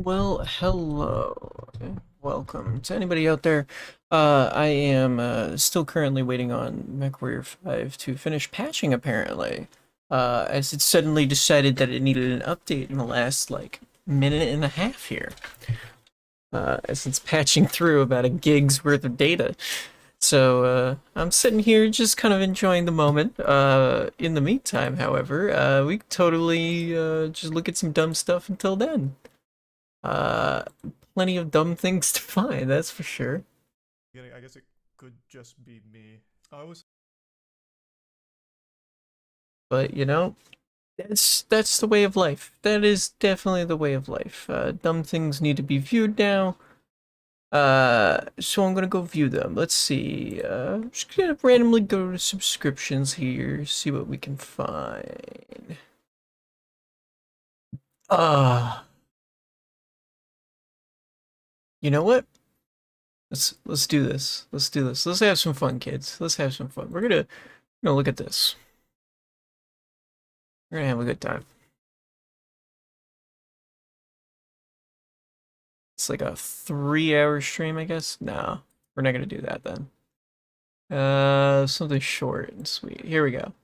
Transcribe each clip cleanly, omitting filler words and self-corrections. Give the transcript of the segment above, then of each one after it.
Well, hello. Welcome to anybody out there. I am still currently waiting on Mechwarrior 5 to finish patching, apparently. As it suddenly decided that it needed an update in the last, like, minute and a half here. As it's patching through about a gig's worth of data. So, I'm sitting here just kind of enjoying the moment. In the meantime, however, we can totally just look at some dumb stuff until then. Uh, Plenty of dumb things to find, that's for sure. I guess it could just be me. I was But that's the way of life. That is definitely the way of life. Dumb things need to be viewed now. So I'm gonna go view them. Let's see. I'm just gonna randomly go to subscriptions here, see what we can find. Ah, you know what? Let's do this. Let's do this. Let's have some fun, kids. Let's have some fun. We're gonna look at this. We're gonna have a good time. It's like a 3 hour stream, I guess. No, we're not gonna do that then. Something short and sweet. Here we go.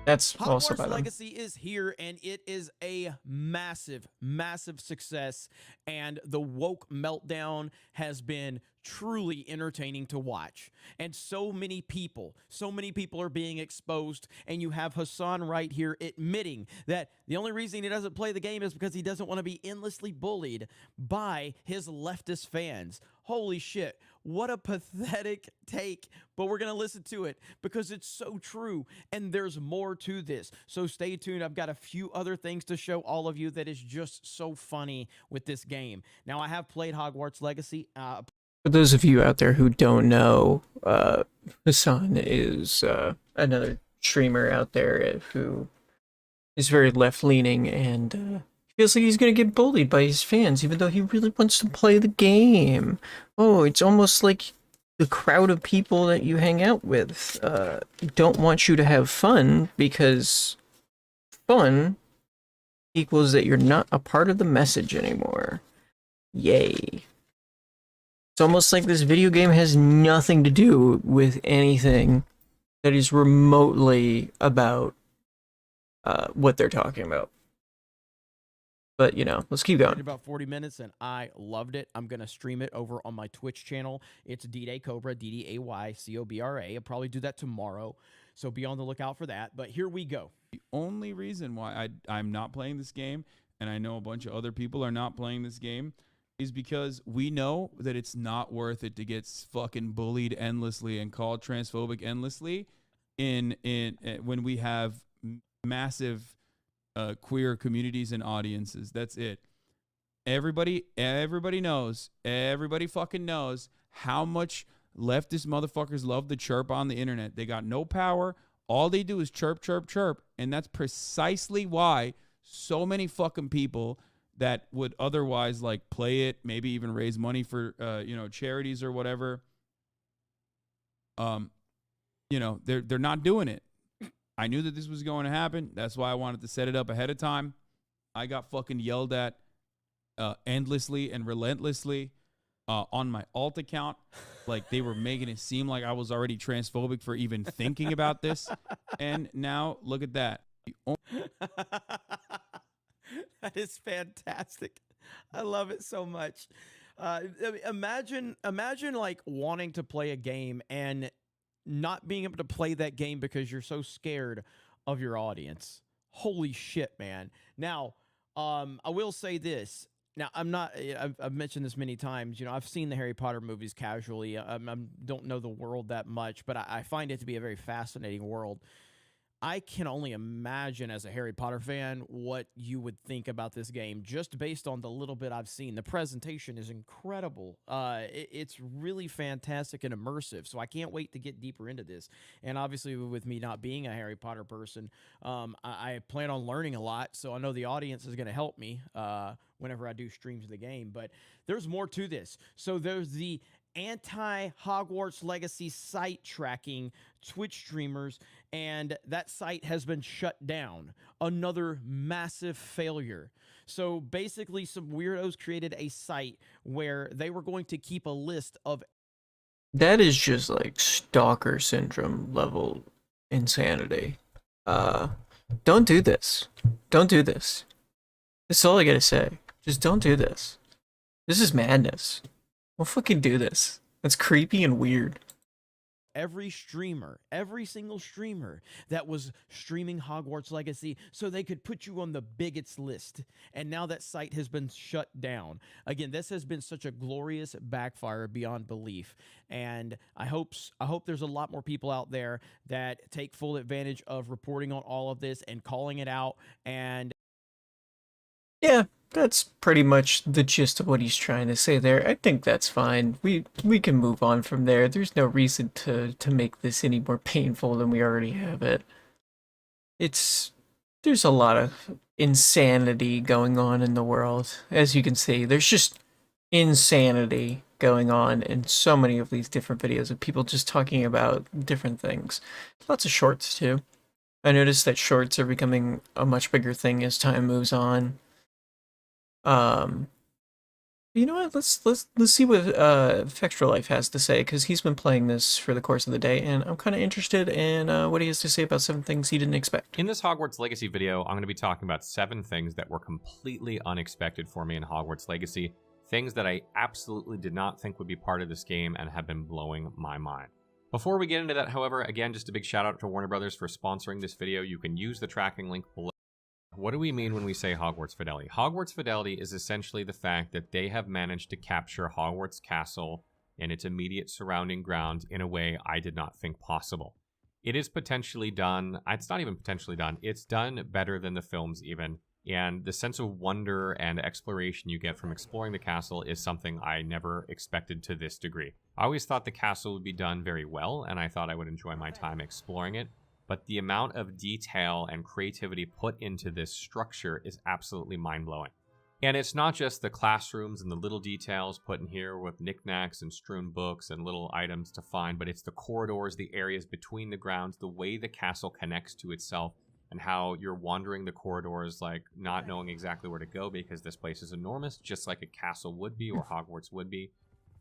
That's also Hogwarts by them. Legacy is here and it is a massive, massive success. And the woke meltdown has been truly entertaining to watch. And so many people are being exposed. And you have Hassan right here admitting that the only reason he doesn't play the game is because he doesn't want to be endlessly bullied by his leftist fans. Holy shit. What a pathetic take, but we're going to listen to it because it's so true and there's more to this. So stay tuned. I've got a few other things to show all of you that is just so funny with this game. Now, I have played Hogwarts Legacy. For those of you out there who don't know, Hassan is another streamer out there who is very left leaning and feels like he's gonna get bullied by his fans, even though he really wants to play the game. Oh, it's almost like the crowd of people that you hang out with don't want you to have fun because fun equals that you're not a part of the message anymore. Yay. It's almost like this video game has nothing to do with anything that is remotely about what they're talking about. But, let's keep going. About 40 minutes and I loved it. I'm going to stream it over on my Twitch channel. It's D-Day Cobra, D-D-A-Y-C-O-B-R-A. I'll probably do that tomorrow. So be on the lookout for that. But here we go. The only reason why I'm not playing this game, and I know a bunch of other people are not playing this game, is because we know that it's not worth it to get fucking bullied endlessly and called transphobic endlessly in when we have massive queer communities and audiences. That's it. Everybody knows, everybody fucking knows how much leftist motherfuckers love to chirp on the internet. They got no power. All they do is chirp, chirp, chirp. And that's precisely why so many fucking people that would otherwise like play it, maybe even raise money for, charities or whatever, they're not doing it. I knew that this was going to happen. That's why I wanted to set it up ahead of time. I got fucking yelled at endlessly and relentlessly on my alt account. Like they were making it seem like I was already transphobic for even thinking about this. And now look at that. That is fantastic. I love it so much. Imagine like wanting to play a game and not being able to play that game because you're so scared of your audience. Holy shit, man. Now, I will say this. Now, I've mentioned this many times. I've seen the Harry Potter movies casually. I don't know the world that much, but I find it to be a very fascinating world. I can only imagine as a Harry Potter fan what you would think about this game just based on the little bit I've seen. The presentation is incredible. It's really fantastic and immersive, so I can't wait to get deeper into this. And obviously, with me not being a Harry Potter person, I plan on learning a lot, so I know the audience is going to help me whenever I do streams of the game. But there's more to this. So there's the anti-Hogwarts Legacy site tracking Twitch streamers, and that site has been shut down. Another massive failure. So basically, some weirdos created a site where they were going to keep a list of. That is just like stalker syndrome level insanity. Don't do this. Don't do this. That's all I gotta say. Just don't do this. This is madness. Don't fucking do this. That's creepy and weird. Every streamer, every single streamer that was streaming Hogwarts Legacy so they could put you on the bigots list. And now that site has been shut down. Again, this has been such a glorious backfire beyond belief. And I hope there's a lot more people out there that take full advantage of reporting on all of this and calling it out. And Yeah, that's pretty much the gist of what he's trying to say there. I think that's fine. We can move on from there. There's no reason to make this any more painful than we already have it. There's a lot of insanity going on in the world. As you can see, there's just insanity going on in so many of these different videos of people just talking about different things. Lots of shorts too. I noticed that shorts are becoming a much bigger thing as time moves on. You know what? Let's see what Fextra Life has to say, because he's been playing this for the course of the day, and I'm kind of interested in what he has to say about 7 things he didn't expect. In this Hogwarts Legacy video, I'm going to be talking about 7 things that were completely unexpected for me in Hogwarts Legacy, things that I absolutely did not think would be part of this game and have been blowing my mind. Before we get into that, however, again, just a big shout out to Warner Brothers for sponsoring this video. You can use the tracking link below. What do we mean when we say Hogwarts Fidelity? Hogwarts Fidelity is essentially the fact that they have managed to capture Hogwarts Castle and its immediate surrounding grounds in a way I did not think possible. It is potentially done, it's not even potentially done, it's done better than the films even, and the sense of wonder and exploration you get from exploring the castle is something I never expected to this degree. I always thought the castle would be done very well, and I thought I would enjoy my time exploring it. But the amount of detail and creativity put into this structure is absolutely mind-blowing. And it's not just the classrooms and the little details put in here with knickknacks and strewn books and little items to find, but it's the corridors, the areas between the grounds, the way the castle connects to itself, and how you're wandering the corridors like not knowing exactly where to go because this place is enormous, just like a castle would be or Hogwarts would be.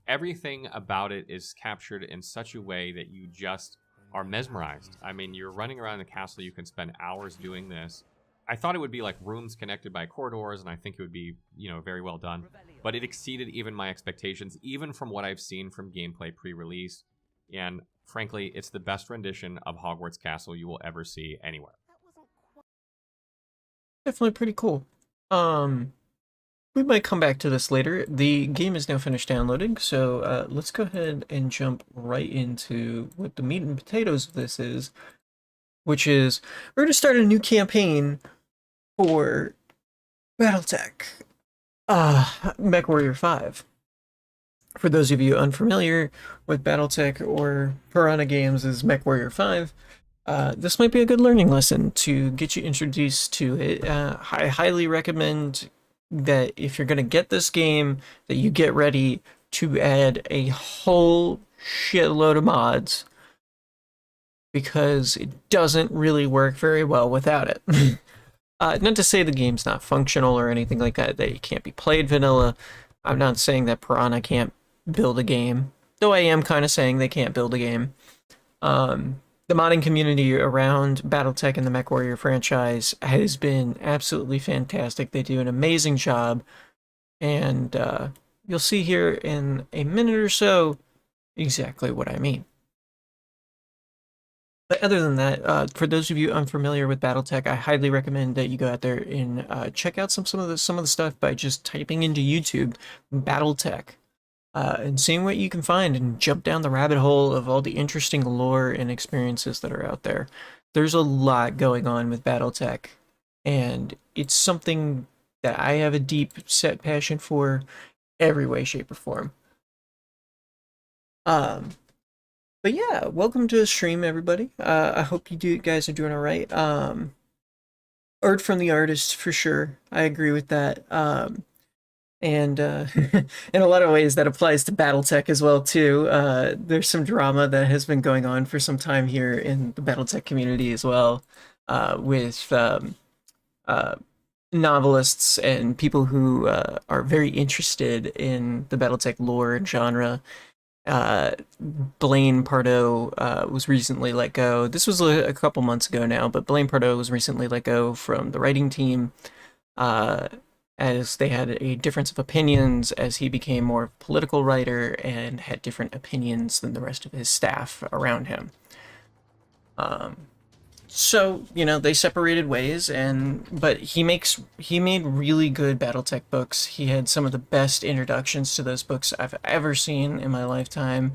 Everything about it is captured in such a way that you just are mesmerized. I mean, you're running around the castle, you can spend hours doing this. I thought it would be like rooms connected by corridors, and I think it would be, you know, very well done. But it exceeded even my expectations, even from what I've seen from gameplay pre-release. And frankly, it's the best rendition of Hogwarts Castle you will ever see anywhere. Definitely pretty cool. We might come back to this later. The game is now finished downloading, so let's go ahead and jump right into what the meat and potatoes of this is, which is we're going to start a new campaign for Battletech, Mechwarrior 5. For those of you unfamiliar with Battletech or Piranha Games as Mechwarrior 5, this might be a good learning lesson to get you introduced to it. I highly recommend that if you're going to get this game, that you get ready to add a whole shitload of mods, because it doesn't really work very well without it. Not to say the game's not functional or anything like that, that it can't be played vanilla. I'm not saying that Piranha can't build a game, though I am kind of saying they can't build a game. The modding community around Battletech and the Mechwarrior franchise has been absolutely fantastic. They do an amazing job, and you'll see here in a minute or so exactly what I mean. But other than that, for those of you unfamiliar with Battletech, I highly recommend that you go out there and check out some of the stuff by just typing into YouTube Battletech. And seeing what you can find and jump down the rabbit hole of all the interesting lore and experiences that are out there. There's a lot going on with Battletech, and it's something that I have a deep set passion for every way, shape, or form. But yeah, welcome to the stream, everybody. I hope you guys are doing all right. Art from the artist, for sure. I agree with that. And in a lot of ways, that applies to BattleTech as well too. There's some drama that has been going on for some time here in the BattleTech community as well, with uh, novelists and people who are very interested in the BattleTech lore and genre. Blaine Pardo was recently let go. This was a couple months ago now, but Blaine Pardo was recently let go from the writing team, uh, as they had a difference of opinions as he became more of a political writer and had different opinions than the rest of his staff around him. So, they separated ways, but he made really good BattleTech books. He had some of the best introductions to those books I've ever seen in my lifetime.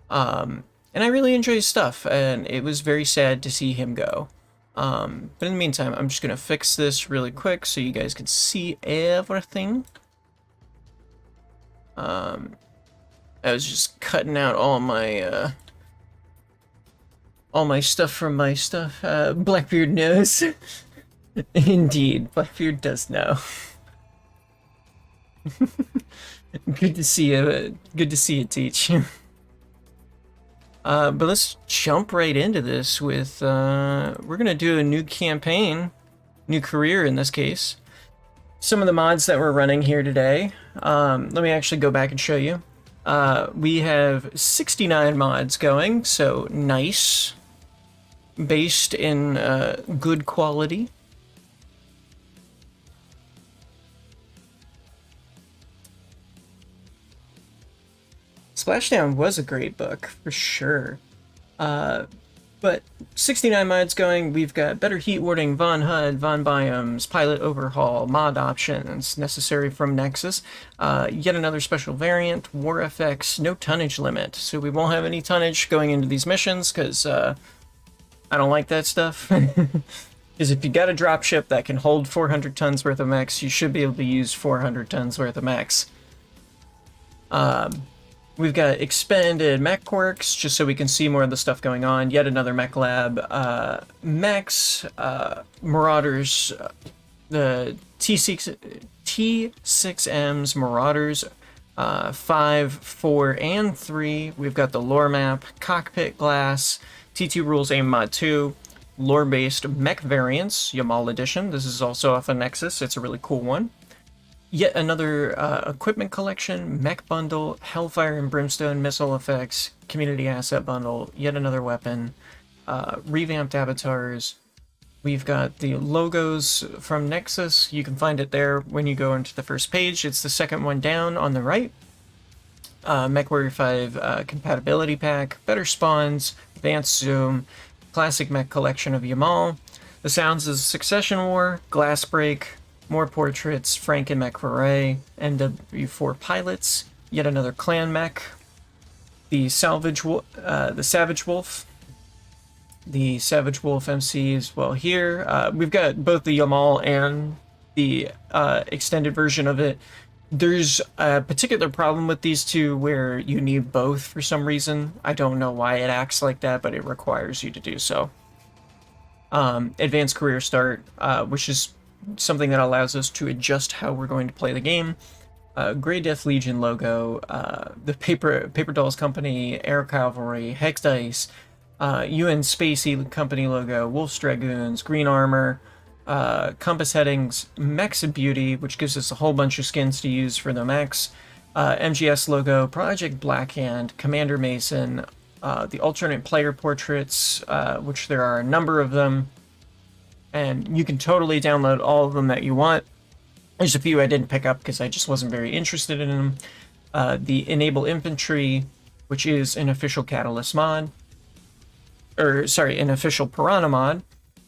And I really enjoy his stuff, and it was very sad to see him go. But in the meantime, I'm just gonna fix this really quick so you guys can see everything. I was just cutting out all my stuff from my stuff. Blackbeard knows. Indeed, Blackbeard does know. Good to see you. Good to see you, Teach. But let's jump right into this with, we're gonna do a new campaign, new career in this case. Some of the mods that we're running here today, let me actually go back and show you. We have 69 mods going, so nice. Based in good quality. Splashdown was a great book, for sure. But 69 mods going, we've got better heat warding, Von HUD, Von Biomes, pilot overhaul, mod options necessary from Nexus, yet another special variant, war effects, no tonnage limit. So we won't have any tonnage going into these missions, because I don't like that stuff. Because if you got a dropship that can hold 400 tons worth of mechs, you should be able to use 400 tons worth of mechs. We've got expanded mech quirks, just so we can see more of the stuff going on. Yet another mech lab. Mechs, Marauders, the T6Ms, Marauders, 5, 4, and 3. We've got the lore map, cockpit glass, T2 rules aim mod 2, lore-based mech variants, Yamal edition. This is also off of Nexus. It's a really cool one. Yet another equipment collection, mech bundle, Hellfire and Brimstone missile effects, community asset bundle, yet another weapon, revamped avatars. We've got the logos from Nexus. You can find it there when you go into the first page. It's the second one down on the right. Mechwarrior 5 compatibility pack, better spawns, advanced zoom, classic mech collection of Yamal. The sounds is Succession War, Glass Break, more portraits, Frank and Mechwarrior, MW4 pilots, yet another clan mech, the Savage Wolf, the Savage Wolf MC as well here. We've got both the Yamal and the extended version of it. There's a particular problem with these two where you need both for some reason. I don't know why it acts like that, but it requires you to do so. Advanced Career Start, which is something that allows us to adjust how we're going to play the game. Grey Death Legion logo, the Paper Dolls Company, Air Cavalry, Hex Dice, UN Spacey Company logo, Wolf's Dragoons, Green Armor, compass headings, Mechs of Beauty, which gives us a whole bunch of skins to use for the mechs, MGS logo, Project Blackhand, Commander Mason, the alternate player portraits, which there are a number of them, and you can totally download all of them that you want. There's a few I didn't pick up because I just wasn't very interested in them. The Enable Infantry, which is an official Catalyst mod, an official Piranha mod.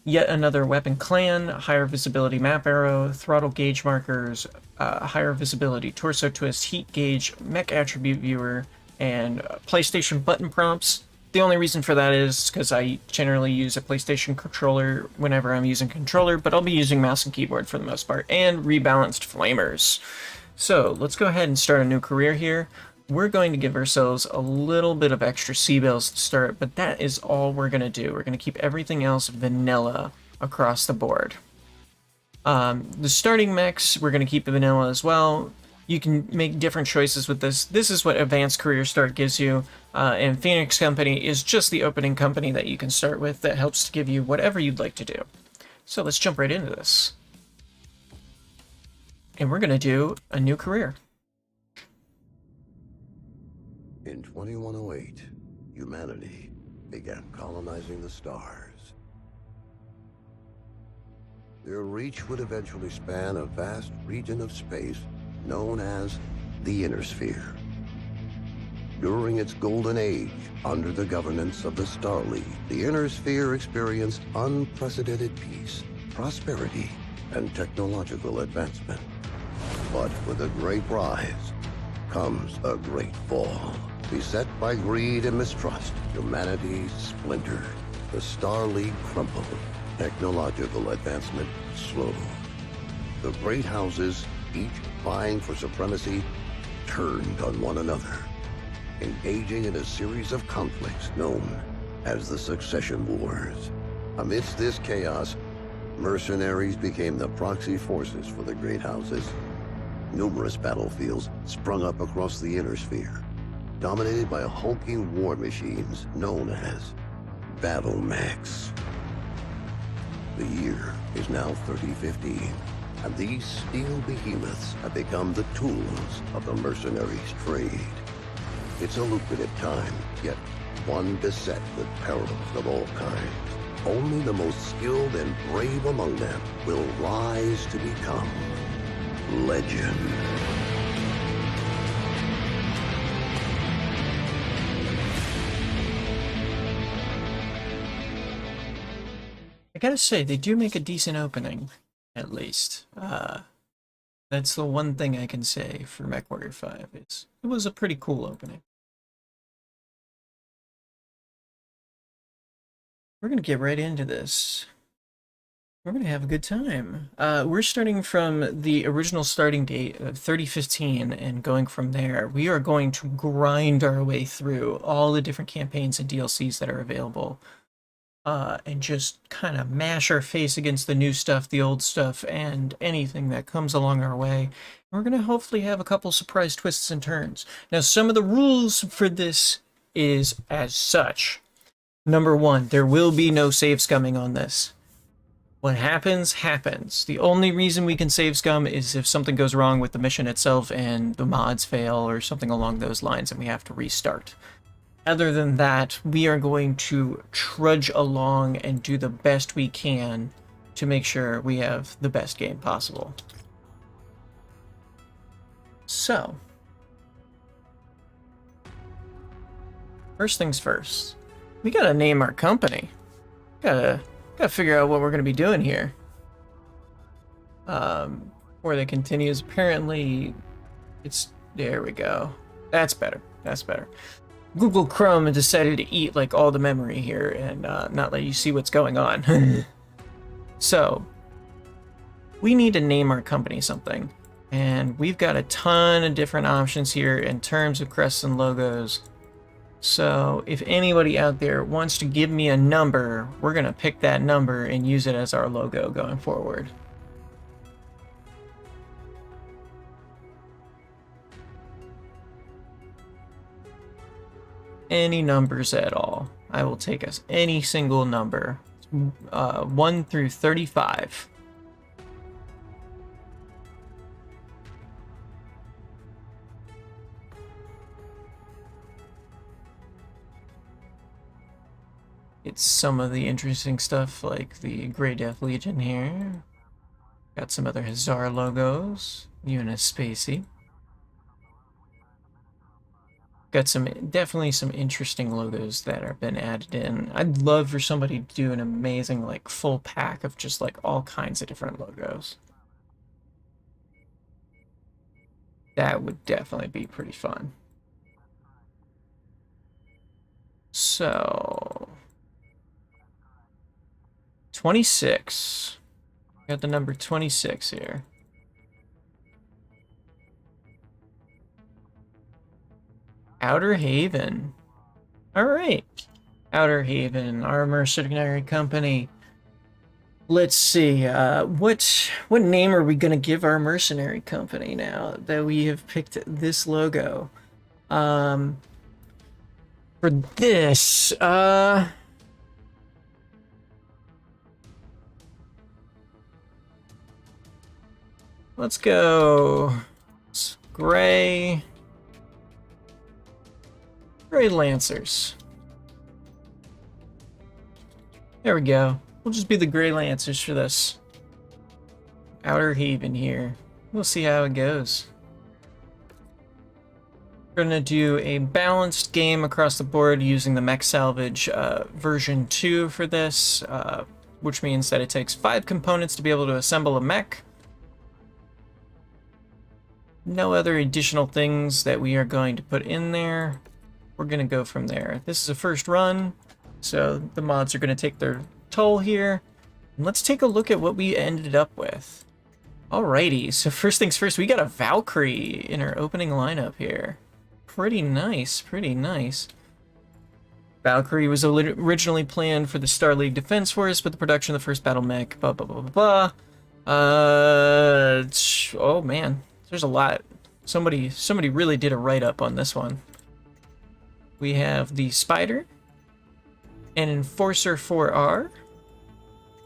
Yet another weapon clan, higher visibility map arrow, throttle gauge markers, higher visibility torso twist, heat gauge, mech attribute viewer, and PlayStation button prompts. The only reason for that is because I generally use a PlayStation controller whenever I'm using controller, but I'll be using mouse and keyboard for the most part, and rebalanced flamers. So let's go ahead and start a new career here. We're going to give ourselves a little bit of extra C-bills to start, but that is all we're going to do. We're going to keep everything else vanilla across the board. The starting mechs, we're going to keep vanilla as well. you can make different choices with this. This is what Advanced Career Start gives you, and Phoenix Company is just the opening company that you can start with that helps to give you whatever you'd like to do. So let's jump right into this. And we're going to do a new career. In 2108, humanity began colonizing the stars. Their reach would eventually span a vast region of space known as the Inner Sphere. During its golden age, under the governance of the Star League, the Inner Sphere experienced unprecedented peace, prosperity, and technological advancement. But with a great rise comes a great fall. Beset by greed and mistrust, humanity splintered. The Star League crumbled. Technological advancement slowed. The great houses, each vying for supremacy, turned on one another, engaging in a series of conflicts known as the Succession Wars. Amidst this chaos, mercenaries became the proxy forces for the great houses. Numerous battlefields sprung up across the Inner Sphere, dominated by hulking war machines known as battle mechs. The year is now 3015, and these steel behemoths have become the tools of the mercenaries' trade. It's a lucrative time, yet one beset with perils of all kinds. Only the most skilled and brave among them will rise to become legend. I gotta say, they do make a decent opening, at least. That's the one thing I can say for Mechwarrior 5. It was a pretty cool opening. We're gonna get right into this. We're gonna have a good time. We're starting from the original starting date of 3015 and going from there. We are going to grind our way through all the different campaigns and DLCs that are available. And just kind of mash our face against the new stuff, the old stuff, and anything that comes along our way. We're going to hopefully have a couple surprise twists and turns. Now, some of the rules for this is as such. Number one, there will be no save scumming on this. What happens, happens. The only reason we can save scum is if something goes wrong with the mission itself and the mods fail or something along those lines and we have to restart. Other than that, we are going to trudge along and do the best we can to make sure we have the best game possible. So, first things first, we gotta name our company. Gotta figure out what we're gonna be doing here. Before that continues, apparently, there we go. That's better. That's better. Google Chrome decided to eat like all the memory here and not let you see what's going on. So, we need to name our company something. And we've got a ton of different options here in terms of crests and logos. So, if anybody out there wants to give me a number, we're going to pick that number and use it as our logo going forward. Any numbers at all. I will take us any single number. 1 through 35. It's some of the interesting stuff like the Grey Death Legion here. Got some other Hazar logos. Eunice Spacey. Got definitely some interesting logos that have been added in. I'd love for somebody to do an amazing like full pack of just like all kinds of different logos. That would definitely be pretty fun. So 26. Got the number 26 here. Outer Haven. All right. Outer Haven, our mercenary company. Let's see. What name are we gonna give our mercenary company now that we have picked this logo? For this, let's go Gray Lancers. There we go. We'll just be the Gray Lancers for this. Outer Haven here. We'll see how it goes. We're gonna do a balanced game across the board using the Mech Salvage version 2 for this, which means that it takes 5 components to be able to assemble a mech. No other additional things that we are going to put in there. We're gonna go from there. This is a first run, so the mods are gonna take their toll here. And let's take a look at what we ended up with. Alrighty, so first things first, we got a Valkyrie in our opening lineup here. Pretty nice, pretty nice. Valkyrie was originally planned for the Star League Defense Force, but the production of the first battle mech, blah, blah, blah, blah, blah. Oh man, there's a lot. Somebody really did a write-up on this one. We have the Spider, an Enforcer 4R,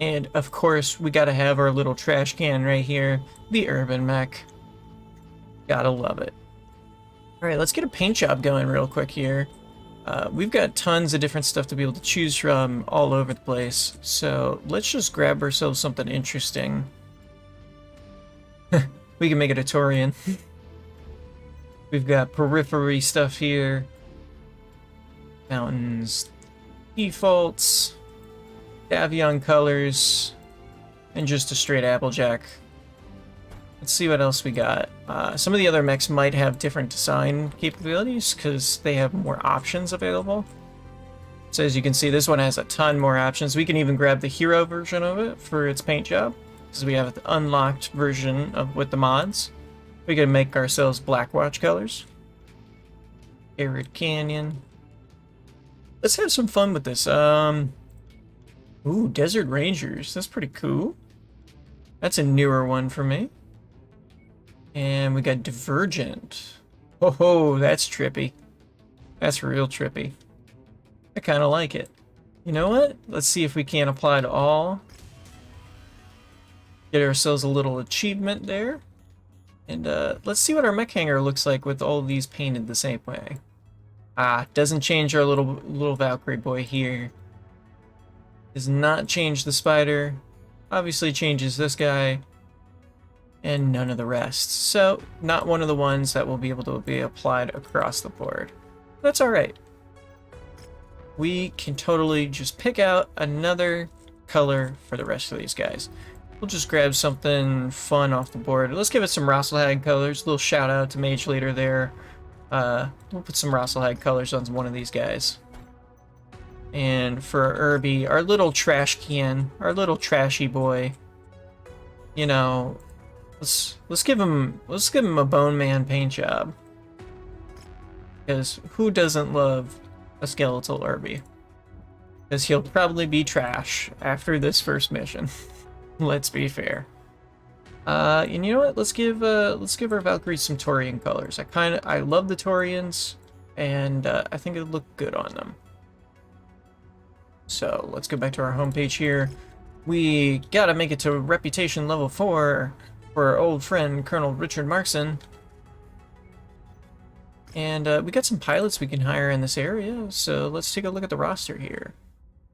and of course, we gotta have our little trash can right here, the Urban Mech. Gotta love it. Alright, let's get a paint job going real quick here. We've got tons of different stuff to be able to choose from all over the place, so let's just grab ourselves something interesting. We can make it a Taurian. We've got periphery stuff here. Mountains, defaults, Davion colors, and just a straight Applejack. Let's see what else we got. Some of the other mechs might have different design capabilities because they have more options available. So as you can see, this one has a ton more options. We can even grab the hero version of it for its paint job because we have the unlocked version of with the mods. We can make ourselves Blackwatch colors. Arid Canyon. Let's have some fun with this. Ooh, Desert Rangers. That's pretty cool. That's a newer one for me. And we got Divergent. Oh ho, that's trippy. That's real trippy. I kind of like it. You know what? Let's see if we can apply to all. Get ourselves a little achievement there. And let's see what our mech hanger looks like with all of these painted the same way. Doesn't change our little Valkyrie boy here. Does not change the Spider. Obviously changes this guy. And none of the rest. So, not one of the ones that will be able to be applied across the board. That's alright. We can totally just pick out another color for the rest of these guys. We'll just grab something fun off the board. Let's give it some Rosselhag colors. A little shout out to Mage Leader there. We'll put some Rosselhag colors on one of these guys. And for Irby, our little trash can, our little trashy boy, you know, let's give him a Bone Man paint job. Because who doesn't love a skeletal Irby? Because he'll probably be trash after this first mission. Let's be fair. And you know what? Let's give our Valkyries some Taurian colors. I love the Taurians, and I think it'll look good on them. So let's go back to our homepage here. We gotta make it to reputation level 4 for our old friend Colonel Richard Markson. And we got some pilots we can hire in this area, so let's take a look at the roster here.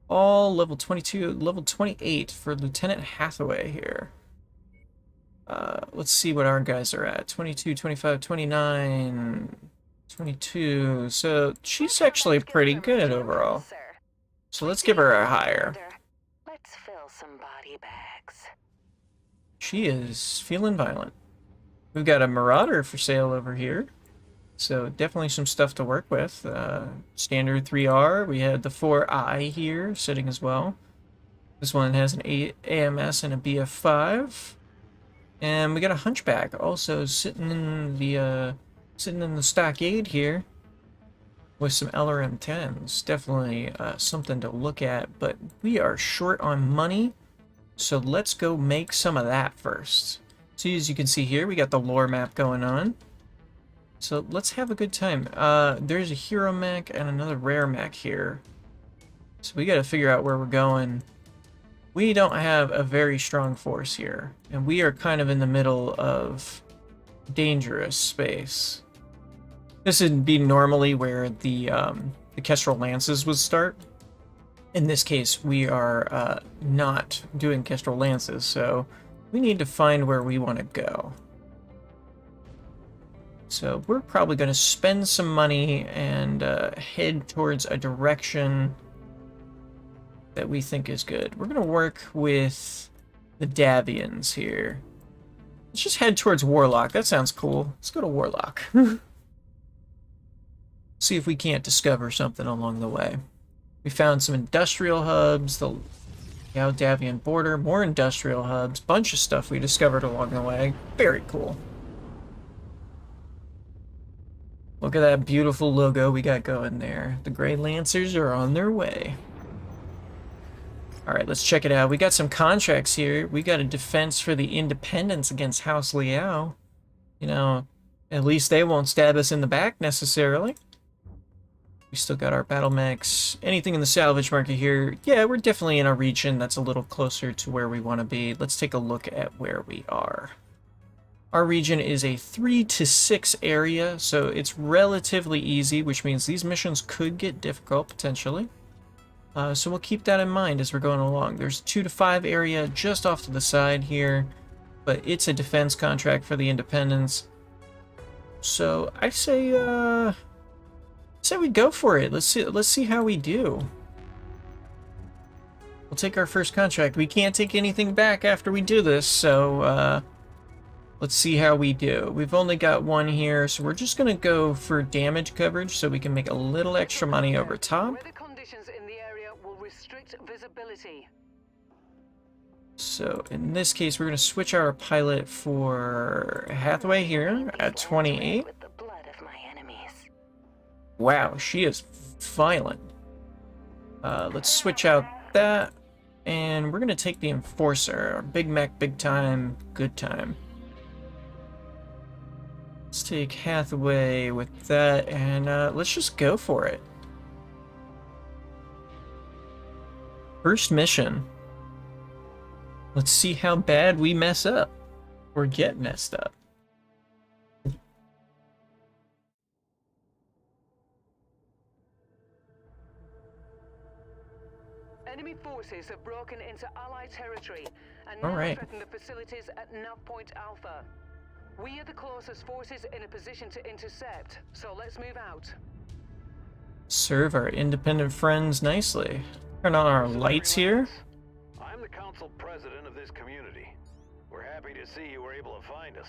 All level 22, level 28 for Lieutenant Hathaway here. Let's see what our guys are at. 22, 25, 29, 22. So she's actually pretty good overall. So let's give her a hire. Let's fill some body bags. She is feeling violent. We've got a Marauder for sale over here. So definitely some stuff to work with. Standard 3R. We had the 4I here sitting as well. This one has an AMS and a BF5. And we got a Hunchback also sitting in the stockade here with some LRM-10s. Definitely something to look at, but we are short on money. So let's go make some of that first. So as you can see here, we got the lore map going on. So let's have a good time. There's a hero mech and another rare mech here. So we got to figure out where we're going. We don't have a very strong force here, and we are kind of in the middle of dangerous space. This would be normally where the Kestrel Lances would start. In this case, we are not doing Kestrel Lances, so we need to find where we want to go. So we're probably going to spend some money and head towards a direction that we think is good. We're going to work with the Davians here. Let's just head towards Warlock. That sounds cool. Let's go to Warlock. See if we can't discover something along the way. We found some industrial hubs, the Yao Davian border, more industrial hubs, bunch of stuff we discovered along the way. Very cool. Look at that beautiful logo we got going there. The Grey Lancers are on their way. Alright, let's check it out. We got some contracts here. We got a defense for the independence against House Liao. You know, at least they won't stab us in the back necessarily. We still got our battle mechs. Anything in the salvage market here? Yeah, we're definitely in a region that's a little closer to where we want to be. Let's take a look at where we are. Our region is a 3 to 6 area, so it's relatively easy, which means these missions could get difficult potentially. So we'll keep that in mind as we're going along. There's 2 to 5 area just off to the side here, but it's a defense contract for the independents. So I say we go for it. Let's see how we do. We'll take our first contract. We can't take anything back after we do this, so let's see how we do. We've only got one here, so we're just gonna go for damage coverage so we can make a little extra money over top. Weather conditions in the area will restrict visibility. So in this case, we're gonna switch our pilot for Hathaway here at 28. With the blood of my enemies. Wow, she is violent. Let's switch out that, and we're gonna take the Enforcer. Our big mech, big time, good time. Let's take Hathaway with that, and let's just go for it. First mission. Let's see how bad we mess up, or get messed up. Enemy forces have broken into Allied territory and All now right. threaten the facilities at Nav Point Alpha. We are the closest forces in a position to intercept, so let's move out. Serve our independent friends nicely. Turn on our lights here. I'm the council president of this community. We're happy to see you were able to find us.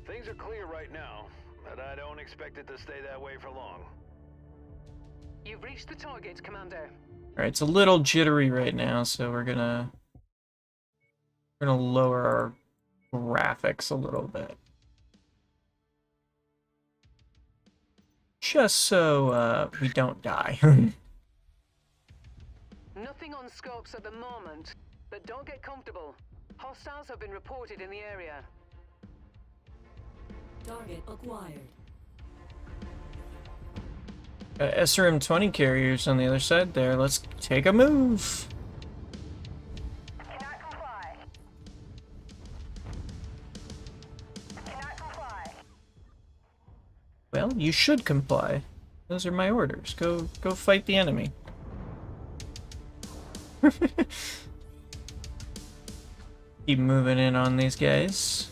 Things are clear right now, but I don't expect it to stay that way for long. You've reached the target, Commander. Alright, it's a little jittery right now, so we're gonna lower our graphics a little bit. Just so we don't die. Nothing on scopes at the moment, but don't get comfortable. Hostiles have been reported in the area. Target acquired. SRM-20 carriers on the other side there. Let's take a move. Cannot comply. Cannot comply. Well, you should comply. Those are my orders. Go fight the enemy. Keep moving in on these guys.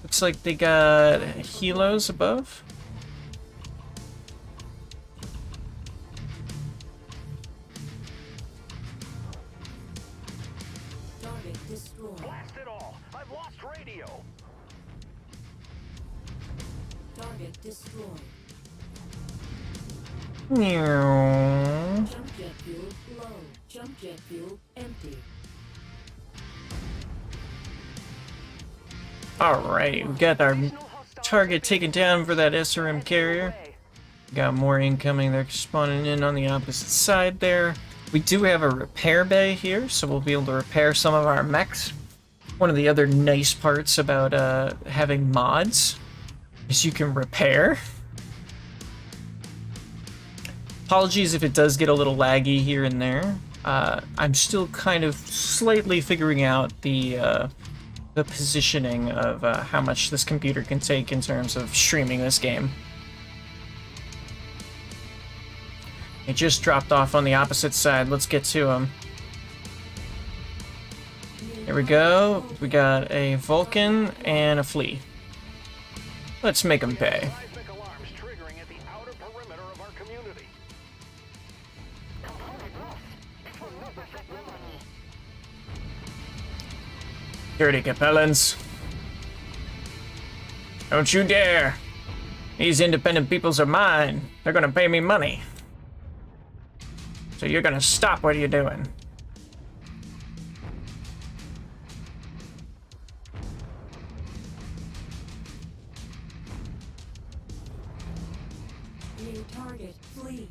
Looks like they got helos above. Target destroyed. Blast it all! I've lost radio! Target destroyed. Meow. Jump jet fuel low. Jump jet fuel empty. Alright, we got our target taken down for that SRM carrier. Got more incoming. They're spawning in on the opposite side there. We do have a repair bay here, so we'll be able to repair some of our mechs. One of the other nice parts about having mods is you can repair. Apologies if it does get a little laggy here and there. I'm still kind of slightly figuring out the positioning of how much this computer can take in terms of streaming this game. It just dropped off on the opposite side. Let's get to him. Here we go. We got a Vulcan and a Flea. Let's make them pay. Seismic alarms triggering at the outer perimeter of our community. Dirty Capellans. Don't you dare. These independent peoples are mine. They're gonna pay me money. So you're gonna stop what you're doing. New target, flee.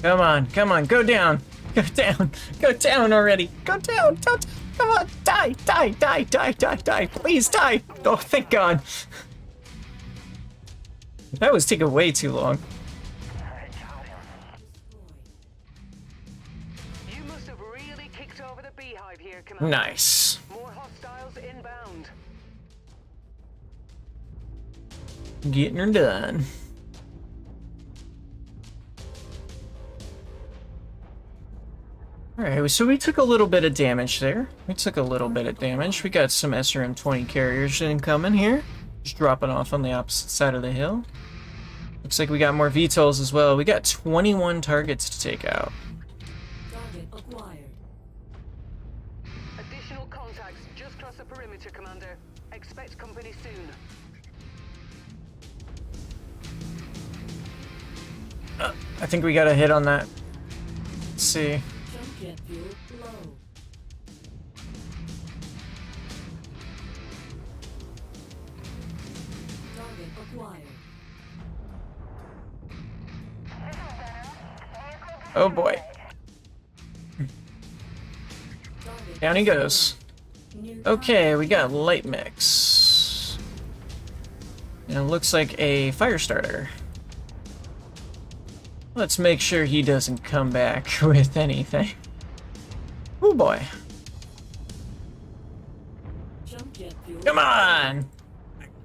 Come on, go down. Go down already. Go down, come on, die, please die. Oh, thank God. That was taking way too long. You must have really kicked over the beehive here, Commander. Nice. More hostiles inbound. Getting her done. Alright, so we took a little bit of damage there. We got some SRM-20 carriers incoming here. Just dropping off on the opposite side of the hill. Looks like we got more VTOLs as well. We got 21 targets to take out. Target acquired. Additional contacts just cross the perimeter, Commander. Expect company soon. I think we got a hit on that. Let's see. Jump jet fuel low. Target acquired. Oh boy. Target Down he goes. New Okay, we got light mix. And it looks like a fire starter. Let's make sure he doesn't come back with anything. Oh boy. jump jet fuel. Come on!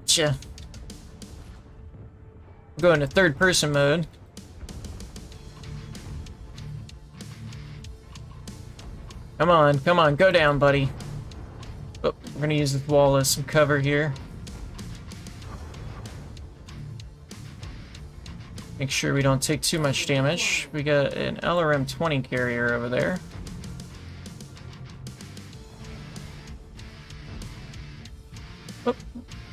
Gotcha. Go into third person mode. Come on, go down, buddy. Oh, we're gonna use this wall as some cover here. Make sure we don't take too much damage. We got an LRM-20 carrier over there. Oh,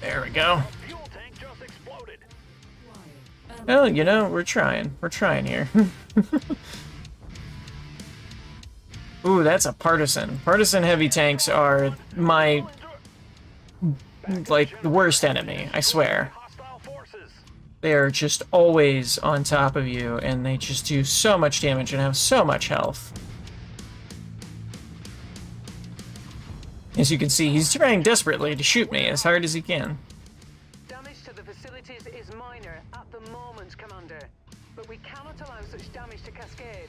there we go. Fuel tank just exploded. Well, you know, we're trying. We're trying here. Ooh, that's a partisan. Partisan heavy tanks are my, like, the worst enemy, I swear. Hostile forces. They are just always on top of you, and they just do so much damage and have so much health. As you can see, he's trying desperately to shoot me as hard as he can. Damage to the facilities is minor at the moment, Commander. But we cannot allow such damage to cascade.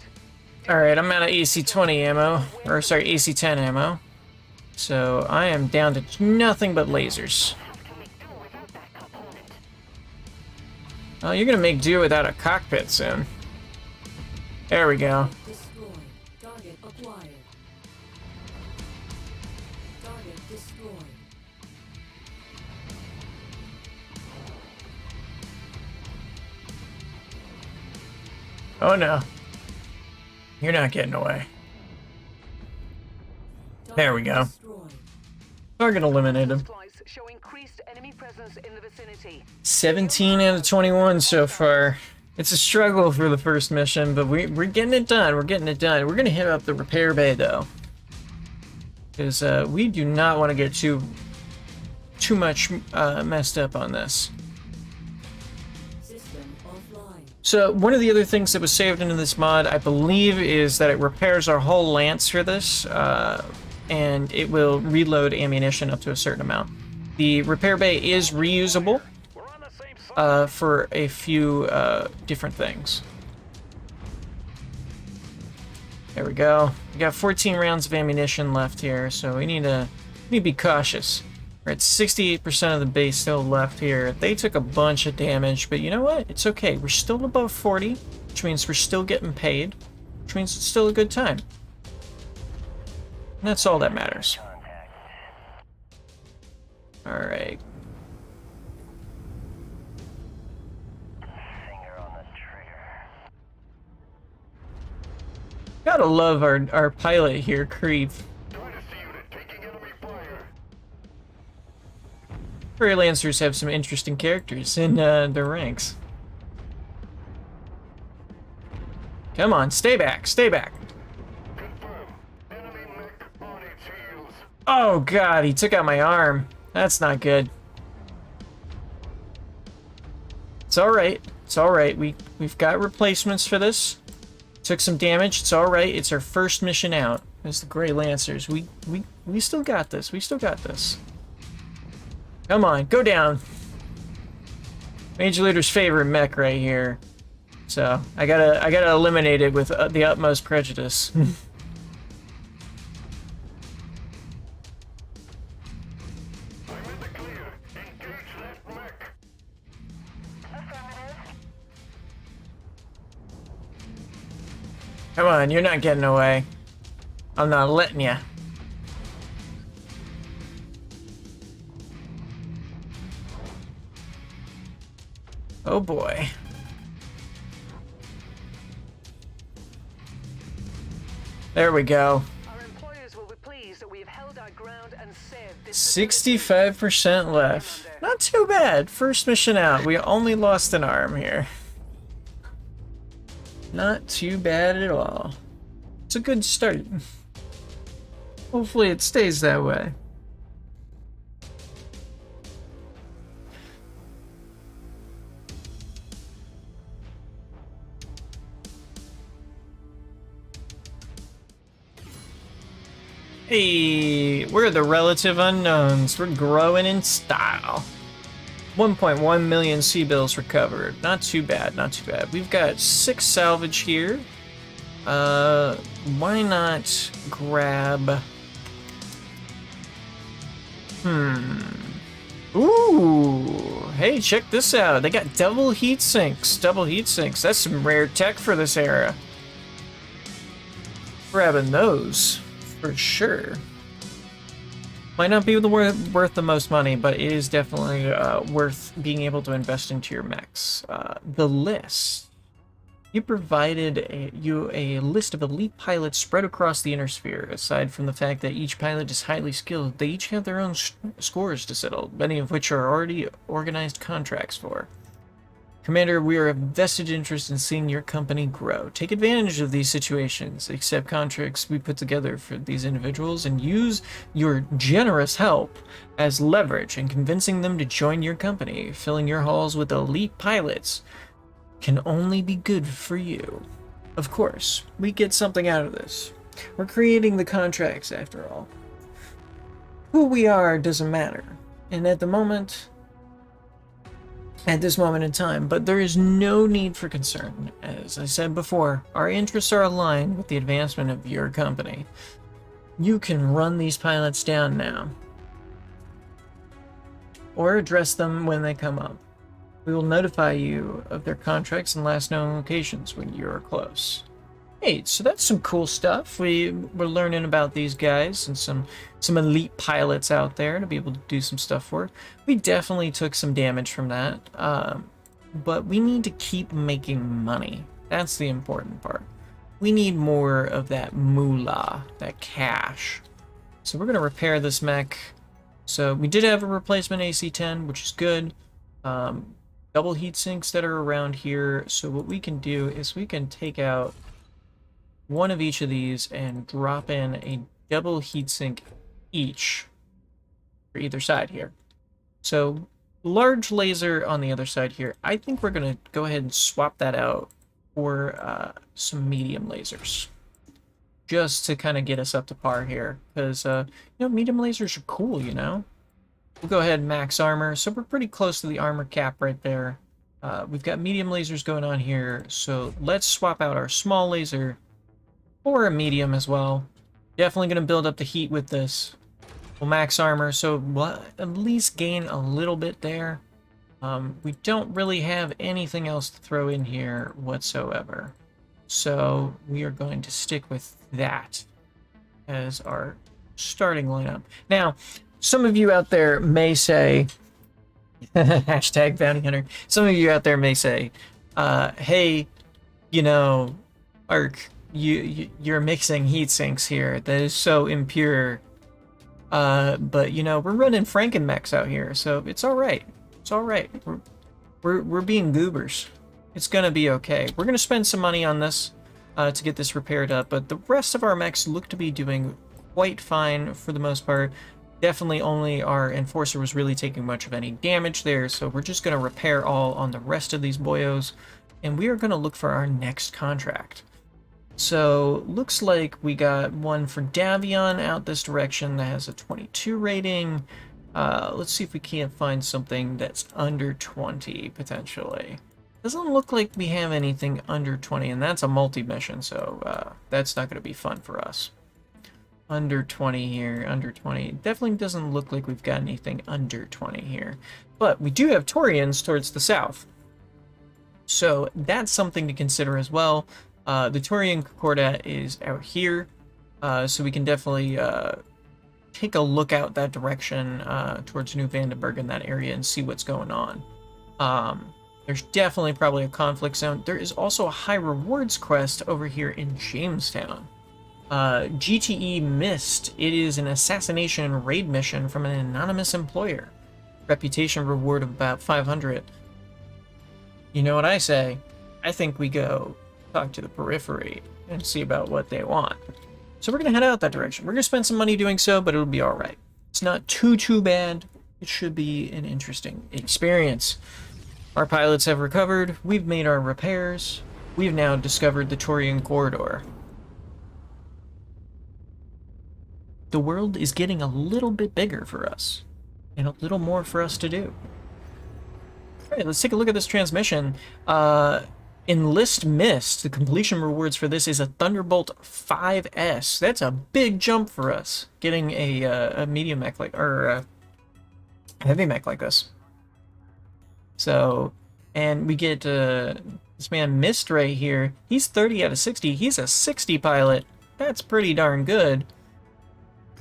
Alright, I'm out of AC-20 ammo, or sorry, AC-10 ammo. So I am down to nothing but lasers. Oh, you're gonna make do without a cockpit soon. There we go. Destroyed. Target acquired. Target destroyed. Oh no. You're not getting away. There we go. Destroyed. Target eliminated. Flights show increased enemy presence in the vicinity. 17 out of 21 so far. It's a struggle for the first mission, but we're getting it done. We're getting it done. We're gonna hit up the repair bay though. because we do not want to get too much messed up on this. System offline. So one of the other things that was saved into this mod, I believe, is that it repairs our whole lance for this, and it will reload ammunition up to a certain amount. The repair bay is reusable for a few different things. There we go. We got 14 rounds of ammunition left here, so we need to be cautious. We're at 68% of the base still left here. They took a bunch of damage, but you know what? It's okay. We're still above 40, which means we're still getting paid, which means it's still a good time. And that's all that matters. Alright. Gotta love our pilot here, Creep. Freelancers have some interesting characters in their ranks. Come on, stay back, stay back. Oh god, he took out my arm. That's not good. It's alright. It's alright. We've got replacements for this. Took some damage. It's alright. It's our first mission out as the Grey Lancers. We still got this. We still got this. Come on, go down. Major Leader's favorite mech right here. So I gotta eliminate it with the utmost prejudice. Come on, you're not getting away. I'm not letting ya. Oh boy. There we go. Our employers will be pleased that we have held our ground and saved this 65% left. Not too bad. First mission out. We only lost an arm here. Not too bad at all. It's a good start. Hopefully it stays that way. Hey, we're the relative unknowns. We're growing in style. 1.1 million sea bills recovered. Not too bad, not too bad. We've got 6 salvage here. Why not grab... Ooh, hey, check this out. They got double heat sinks. Double heat sinks. That's some rare tech for this era. Grabbing those, for sure. Might not be worth the most money, but it is definitely worth being able to invest into your mechs. The list. You provided you a list of elite pilots spread across the inner sphere. Aside from the fact that each pilot is highly skilled, they each have their own scores to settle, many of which are already organized contracts for. Commander, we are of vested interest in seeing your company grow. Take advantage of these situations, accept contracts we put together for these individuals, and use your generous help as leverage in convincing them to join your company. Filling your halls with elite pilots can only be good for you. Of course, we get something out of this. We're creating the contracts, after all. Who we are doesn't matter, and at this moment in time, but there is no need for concern. As I said before, our interests are aligned with the advancement of your company. You can run these pilots down now, or address them when they come up. We will notify you of their contracts and last known locations when you are close. Hey, so that's some cool stuff. We're learning about these guys and some elite pilots out there to be able to do some stuff for. We definitely took some damage from that, but we need to keep making money. That's the important part. We need more of that moolah, that cash. So we're gonna repair this mech. So we did have a replacement AC-10, which is good. Double heat sinks that are around here. So what we can do is we can take out one of each of these and drop in a double heatsink each for either side here. So large laser on the other side here. I think we're going to go ahead and swap that out for some medium lasers, just to kind of get us up to par here, because medium lasers are cool. We'll go ahead and max armor, so we're pretty close to the armor cap right there. We've got medium lasers going on here, so let's swap out our small laser for a medium as well. Definitely going to build up the heat with this. We'll max armor, so we'll at least gain a little bit there. We don't really have anything else to throw in here whatsoever. So we are going to stick with that as our starting lineup. Now, some of you out there may say, hashtag bounty hunter, some of you out there may say, hey, Ark, you're mixing heat sinks here. That is so impure. But we're running Frankenmechs out here, so it's all right. It's all right. We're being goobers. It's gonna be okay. We're gonna spend some money on this to get this repaired up, but the rest of our mechs look to be doing quite fine for the most part. Definitely only our Enforcer was really taking much of any damage there, so we're just gonna repair all on the rest of these boyos, and we are gonna look for our next contract. So, looks like we got one for Davion out this direction that has a 22 rating. Let's see if we can't find something that's under 20, potentially. Doesn't look like we have anything under 20, and that's a multi-mission, so that's not going to be fun for us. Under 20 here, under 20. Definitely doesn't look like we've got anything under 20 here. But we do have Taurians towards the south. So, that's something to consider as well. The Taurian Concordat is out here, so we can definitely take a look out that direction towards New Vandenberg in that area and see what's going on. There's definitely probably a conflict zone. There is also a high rewards quest over here in Jamestown. GTE Mist. It is an assassination raid mission from an anonymous employer. Reputation reward of about 500. You know what I say? I think we go talk to the periphery and see about what they want. So we're going to head out that direction. We're going to spend some money doing so, but it'll be all right. It's not too bad. It should be an interesting experience. Our pilots have recovered. We've made our repairs. We've now discovered the Taurian corridor. The world is getting a little bit bigger for us, and a little more for us to do. All right, let's take a look at this transmission. Enlist Mist, the completion rewards for this is a Thunderbolt 5S. That's a big jump for us, getting a medium mech like, or a heavy mech like this. So, and we get this man Mist right here. He's 30 out of 60. He's a 60 pilot. That's pretty darn good.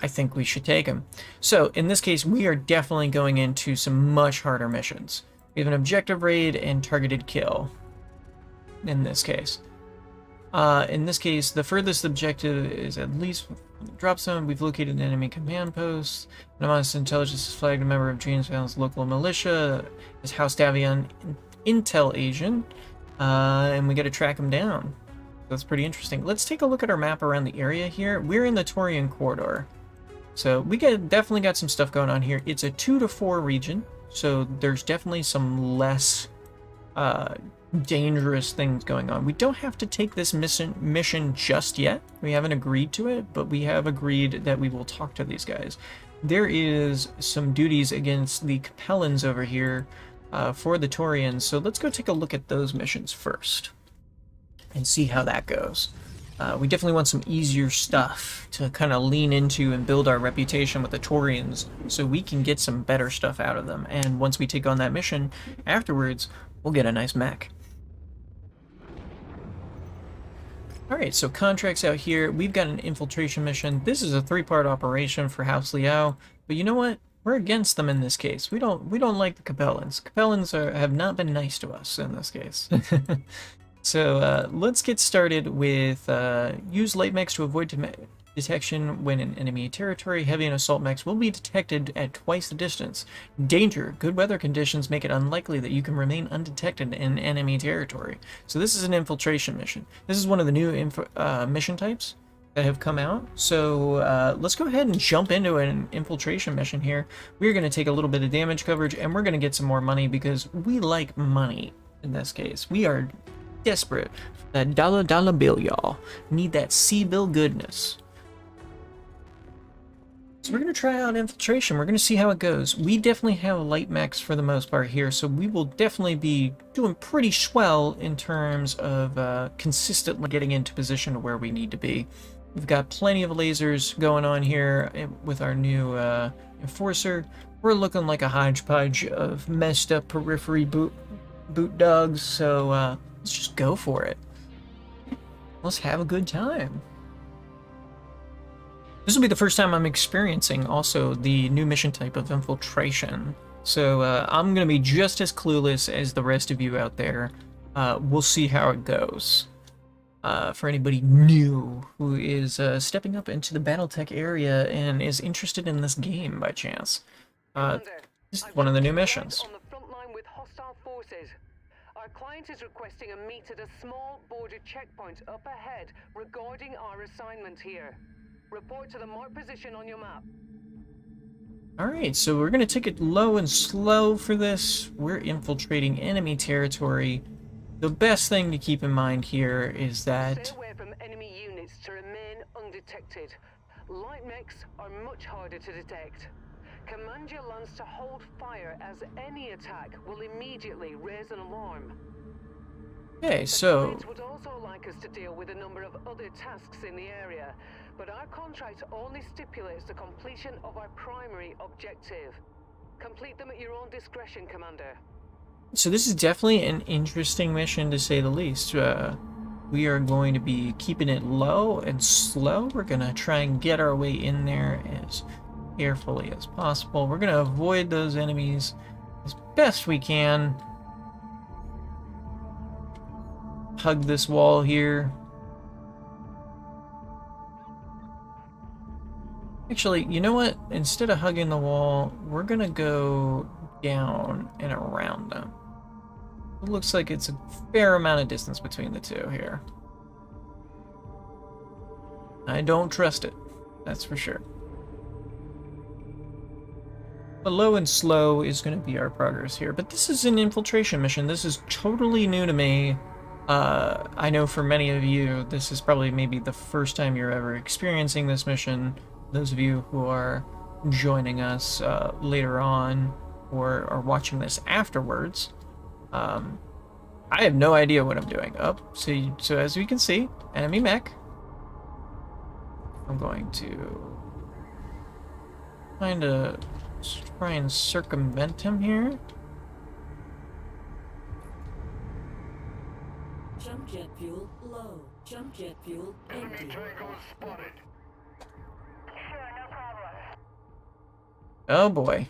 I think we should take him. So, in this case, we are definitely going into some much harder missions. We have an objective raid and targeted kill. In this case, the furthest objective is at least drop zone. We've located an enemy command post. Anonymous intelligence has flagged a member of Jamestown's local militia as House Davion intel agent, and we got to track him down. That's pretty interesting. Let's take a look at our map around the area here. We're in the Taurian corridor, so we definitely got some stuff going on here. It's a 2 to 4 region, so there's definitely some less dangerous things going on. We don't have to take this mission just yet. We haven't agreed to it, but we have agreed that we will talk to these guys. There is some duties against the Capellans over here for the Taurians, so let's go take a look at those missions first and see how that goes. We definitely want some easier stuff to kind of lean into and build our reputation with the Taurians so we can get some better stuff out of them. And once we take on that mission, afterwards, we'll get a nice mech. Alright, so contracts out here. We've got an infiltration mission. This is a 3-part operation for House Liao, but you know what? We're against them in this case. We don't like the Capellans. Capellans have not been nice to us in this case. So let's get started with use light mechs to avoid detection when in enemy territory. Heavy and assault mechs will be detected at twice the distance. Danger. Good weather conditions make it unlikely that you can remain undetected in enemy territory. So this is an infiltration mission. This is one of the new mission types that have come out. So let's go ahead and jump into an infiltration mission here. We're going to take a little bit of damage coverage, and we're going to get some more money because we like money in this case. We are desperate for that dollar bill, y'all. Need that C-bill goodness. So we're going to try out infiltration. We're going to see how it goes. We definitely have light mechs for the most part here, so we will definitely be doing pretty swell in terms of consistently getting into position where we need to be. We've got plenty of lasers going on here with our new Enforcer. We're looking like a hodgepodge of messed up periphery boot dogs, so let's just go for it. Let's have a good time. This will be the first time I'm experiencing also the new mission type of infiltration. So I'm going to be just as clueless as the rest of you out there. We'll see how it goes. For anybody new who is stepping up into the Battletech area and is interested in this game by chance. This is one of the new missions. On the front line with hostile forces. Our client is requesting a meet at a small border checkpoint up ahead regarding our assignment here. Report to the marked position on your map. Alright, so we're going to take it low and slow for this. We're infiltrating enemy territory. The best thing to keep in mind here is that... Stay away from enemy units to remain undetected. Light mechs are much harder to detect. Command your lance to hold fire as any attack will immediately raise an alarm. Okay, The so... client would also like us to deal with a number of other tasks in the area, but our contract only stipulates the completion of our primary objective. Complete them at your own discretion, Commander. So this is definitely an interesting mission to say the least. We are going to be keeping it low and slow. We're going to try and get our way in there as carefully as possible. We're going to avoid those enemies as best we can. Hug this wall here. Actually, you know what? Instead of hugging the wall, we're going to go down and around them. It looks like it's a fair amount of distance between the two here. I don't trust it, that's for sure. But low and slow is going to be our progress here. But this is an infiltration mission. This is totally new to me. I know for many of you, this is probably maybe the first time you're ever experiencing this mission. Those of you who are joining us later on or are watching this afterwards, I have no idea what I'm doing. So as we can see, enemy mech. I'm going to try and circumvent him here. Jump jet fuel low. Jump jet fuel empty. spotted. Sure, no problem. Oh boy.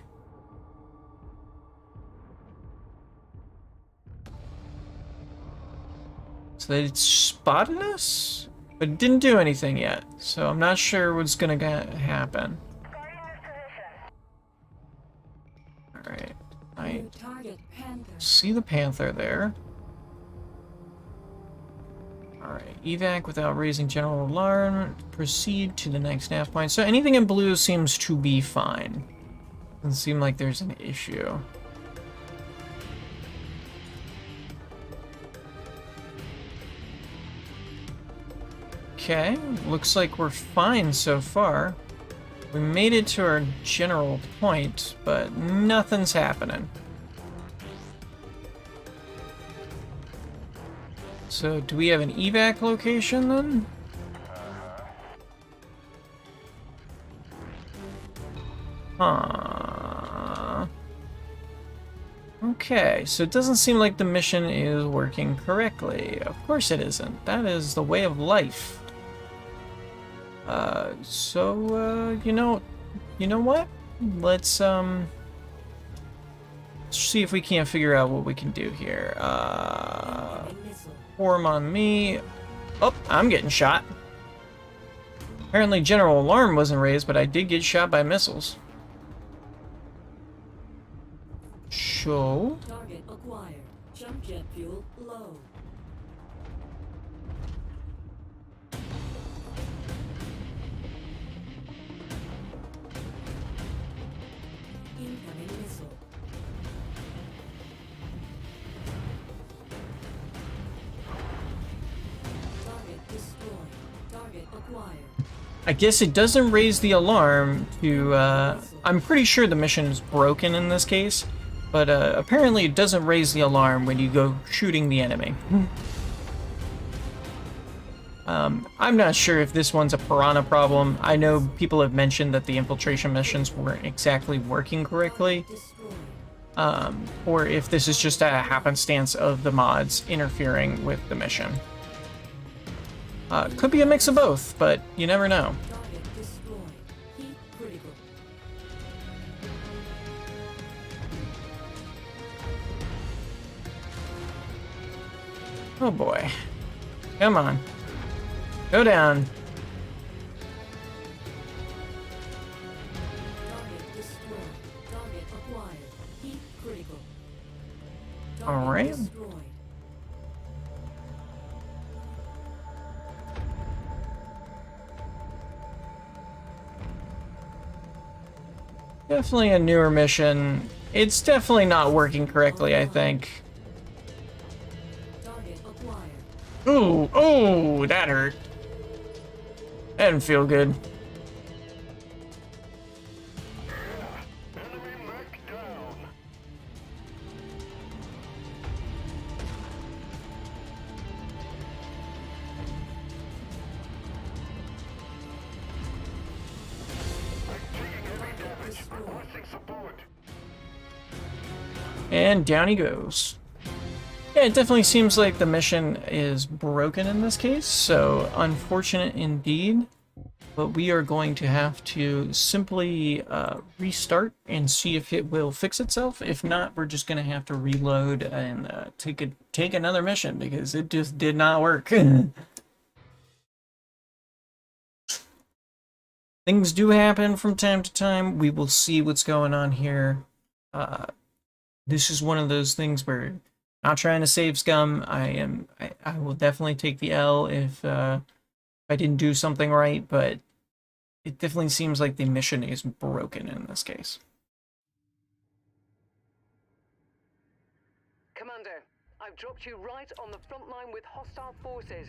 So they spotted us, but didn't do anything yet. So I'm not sure what's gonna happen. Alright, I Target Panther. see the Panther there. Alright, evac without raising general alarm. Proceed to the next nav point. So anything in blue seems to be fine. Doesn't seem like there's an issue. Okay, looks like we're fine so far. We made it to our general point, but nothing's happening. So, do we have an evac location then? Huh. Okay, so it doesn't seem like the mission is working correctly. Of course it isn't. That is the way of life. You know what? Let's see if we can't figure out what we can do here. Form on me. Oh, I'm getting shot. Apparently general alarm wasn't raised, but I did get shot by missiles. Show. Target acquired. Jump jet fuel low. I guess it doesn't raise the alarm to, I'm pretty sure the mission is broken in this case, but apparently it doesn't raise the alarm when you go shooting the enemy. I'm not sure if this one's a piranha problem. I know people have mentioned that the infiltration missions weren't exactly working correctly, or if this is just a happenstance of the mods interfering with the mission. Could be a mix of both, but you never know. Target destroyed. Heat critical. Oh boy. Come on. Go down. Target destroyed. Target acquired. Heat critical. All Target right. destroyed. Definitely a newer mission. It's definitely not working correctly, I think. Target acquired. Ooh, oh, that hurt. That didn't feel good. Enemy mech down. Requesting support. And down he goes. Yeah, it definitely seems like the mission is broken in this case, so unfortunate indeed. But we are going to have to simply restart and see if it will fix itself. If not, we're just going to have to reload and take another mission because it just did not work. Things do happen from time to time. We will see what's going on here. This is one of those things where not trying to save scum. I will definitely take the L if I didn't do something right, but it definitely seems like the mission is broken in this case. Commander, I've dropped you right on the front line with hostile forces.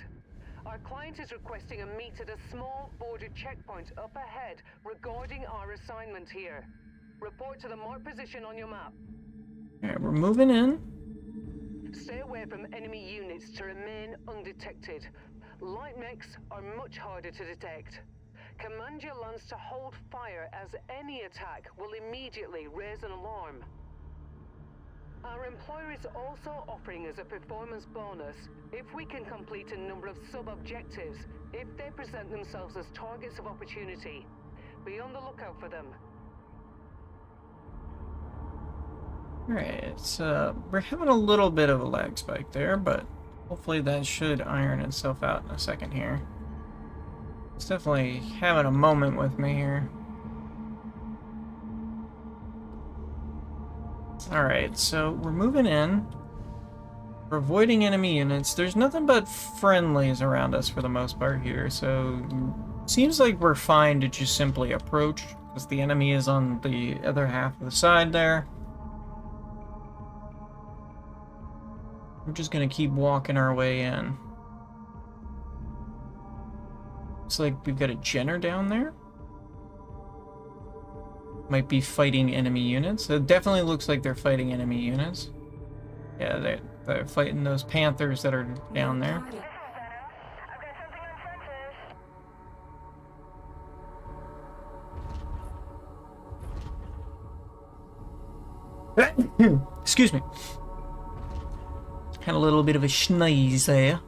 Our client is requesting a meet at a small border checkpoint up ahead regarding our assignment here. Report to the marked position on your map. Alright, we're moving in. Stay away from enemy units to remain undetected. Light mechs are much harder to detect. Command your lance to hold fire as any attack will immediately raise an alarm. Our employer is also offering us a performance bonus if we can complete a number of sub-objectives if they present themselves as targets of opportunity. Be on the lookout for them. Alright, so we're having a little bit of a lag spike there, but hopefully that should iron itself out in a second here. It's definitely having a moment with me here. Alright, so we're moving in. We're avoiding enemy units. There's nothing but friendlies around us for the most part here, so seems like we're fine to just simply approach, because the enemy is on the other half of the side there. We're just gonna keep walking our way in. Looks like we've got a Jenner down there. Might be fighting enemy units. It definitely looks like they're fighting enemy units. Yeah, they're fighting those Panthers that are down there. Excuse me. Had a little bit of a sneeze there.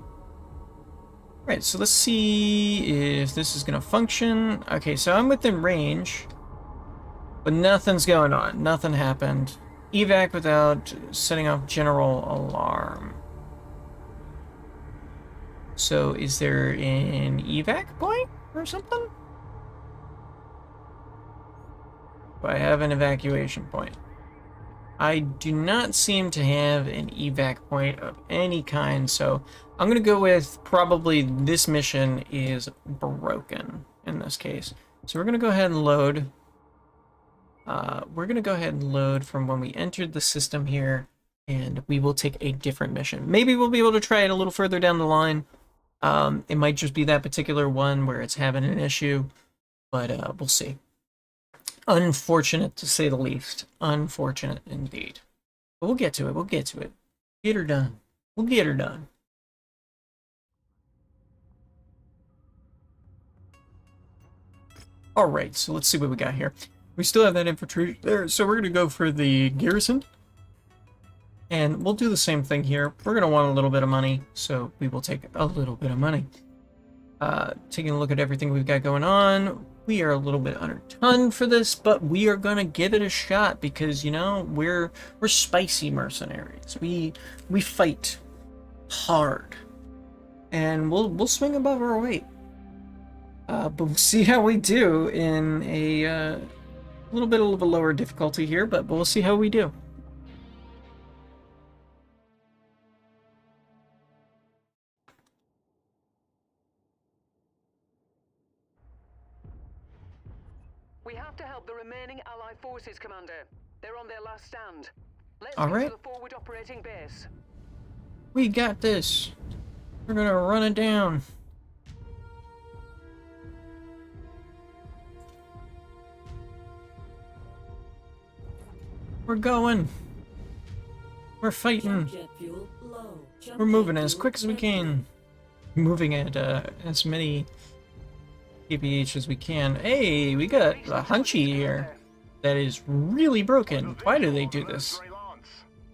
Right, so let's see if this is gonna function. Okay, so I'm within range, but nothing's going on. Nothing happened. Evac without setting off general alarm. So is there an evac point or something? Do I have an evacuation point? I do not seem to have an evac point of any kind, so I'm going to go with probably this mission is broken in this case. So we're going to go ahead and load. We're going to go ahead and load from when we entered the system here, and we will take a different mission. Maybe we'll be able to try it a little further down the line. It might just be that particular one where it's having an issue. But we'll see. Unfortunate to say the least. Unfortunate indeed. But we'll get to it. We'll get to it. Get her done. We'll get her done. Alright, so let's see what we got here. We still have that infantry there, so we're going to go for the garrison. And we'll do the same thing here. We're going to want a little bit of money, so we will take a little bit of money. Taking a look at everything we've got going on, we are a little bit under ton for this, but we are going to give it a shot because, you know, we're spicy mercenaries. We fight hard. And we'll swing above our weight. But we'll see how we do in a little bit of a lower difficulty here, but we'll see how we do. We have to help the remaining Allied forces, Commander. They're on their last stand. Let's All get right. to the forward operating base. We got this. We're gonna run it down. We're going. We're fighting. Jet fuel low. We're moving as quick as we can. Moving at as many kph as we can. Hey, we got a hunchy here that is really broken. Why do they do this?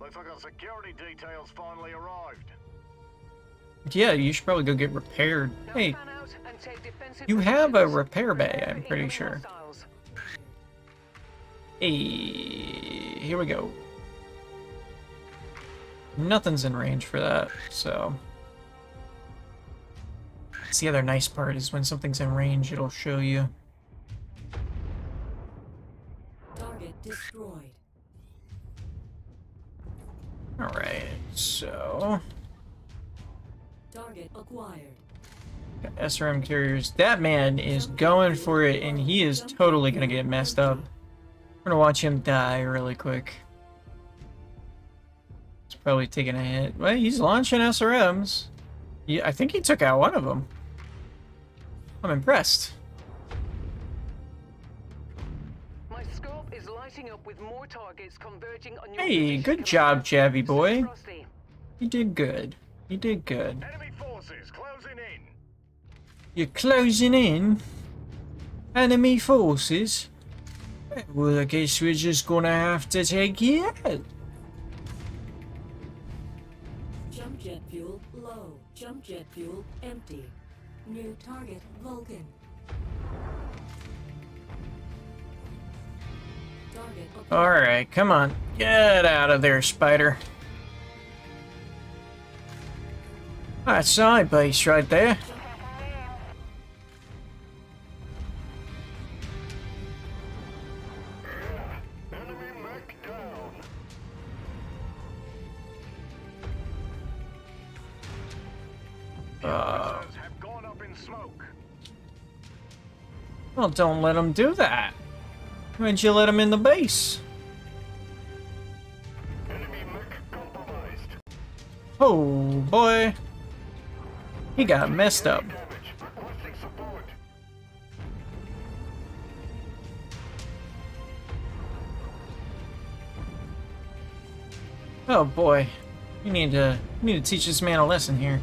Looks like our security details finally arrived. Yeah, you should probably go get repaired. Now Hey, fan out and take defensive you have a positions. repair bay, I'm Incoming pretty sure. hostiles. Hey, here we go. Nothing's in range for that, so. That's the other nice part is when something's in range, it'll show you. Target destroyed. Alright, so. Target acquired. Got SRM carriers. That man is going for it, and he is totally gonna get messed up. We're gonna watch him die really quick. He's probably taking a hit. Well, he's launching SRMs. Yeah, I think he took out one of them. I'm impressed. My scope is lighting up with more targets converging on your Hey, position, good job, Commander. Javi boy. Frosty. You did good. You did good. Enemy forces closing in. You're closing in. Enemy forces. Well, I guess we're just gonna have to take you out. Jump jet fuel low. Jump jet fuel empty. New target Vulcan. Target acquired. Alright, come on. Get out of there, Spider. That's side base right there. Enemy mech down. Officers have gone up in smoke. Well, don't let him do that. Why'd you let him in the base? Enemy mech compromised. Oh, boy. He got messed up. Damage. Requesting support. Oh, boy. You need to teach this man a lesson here.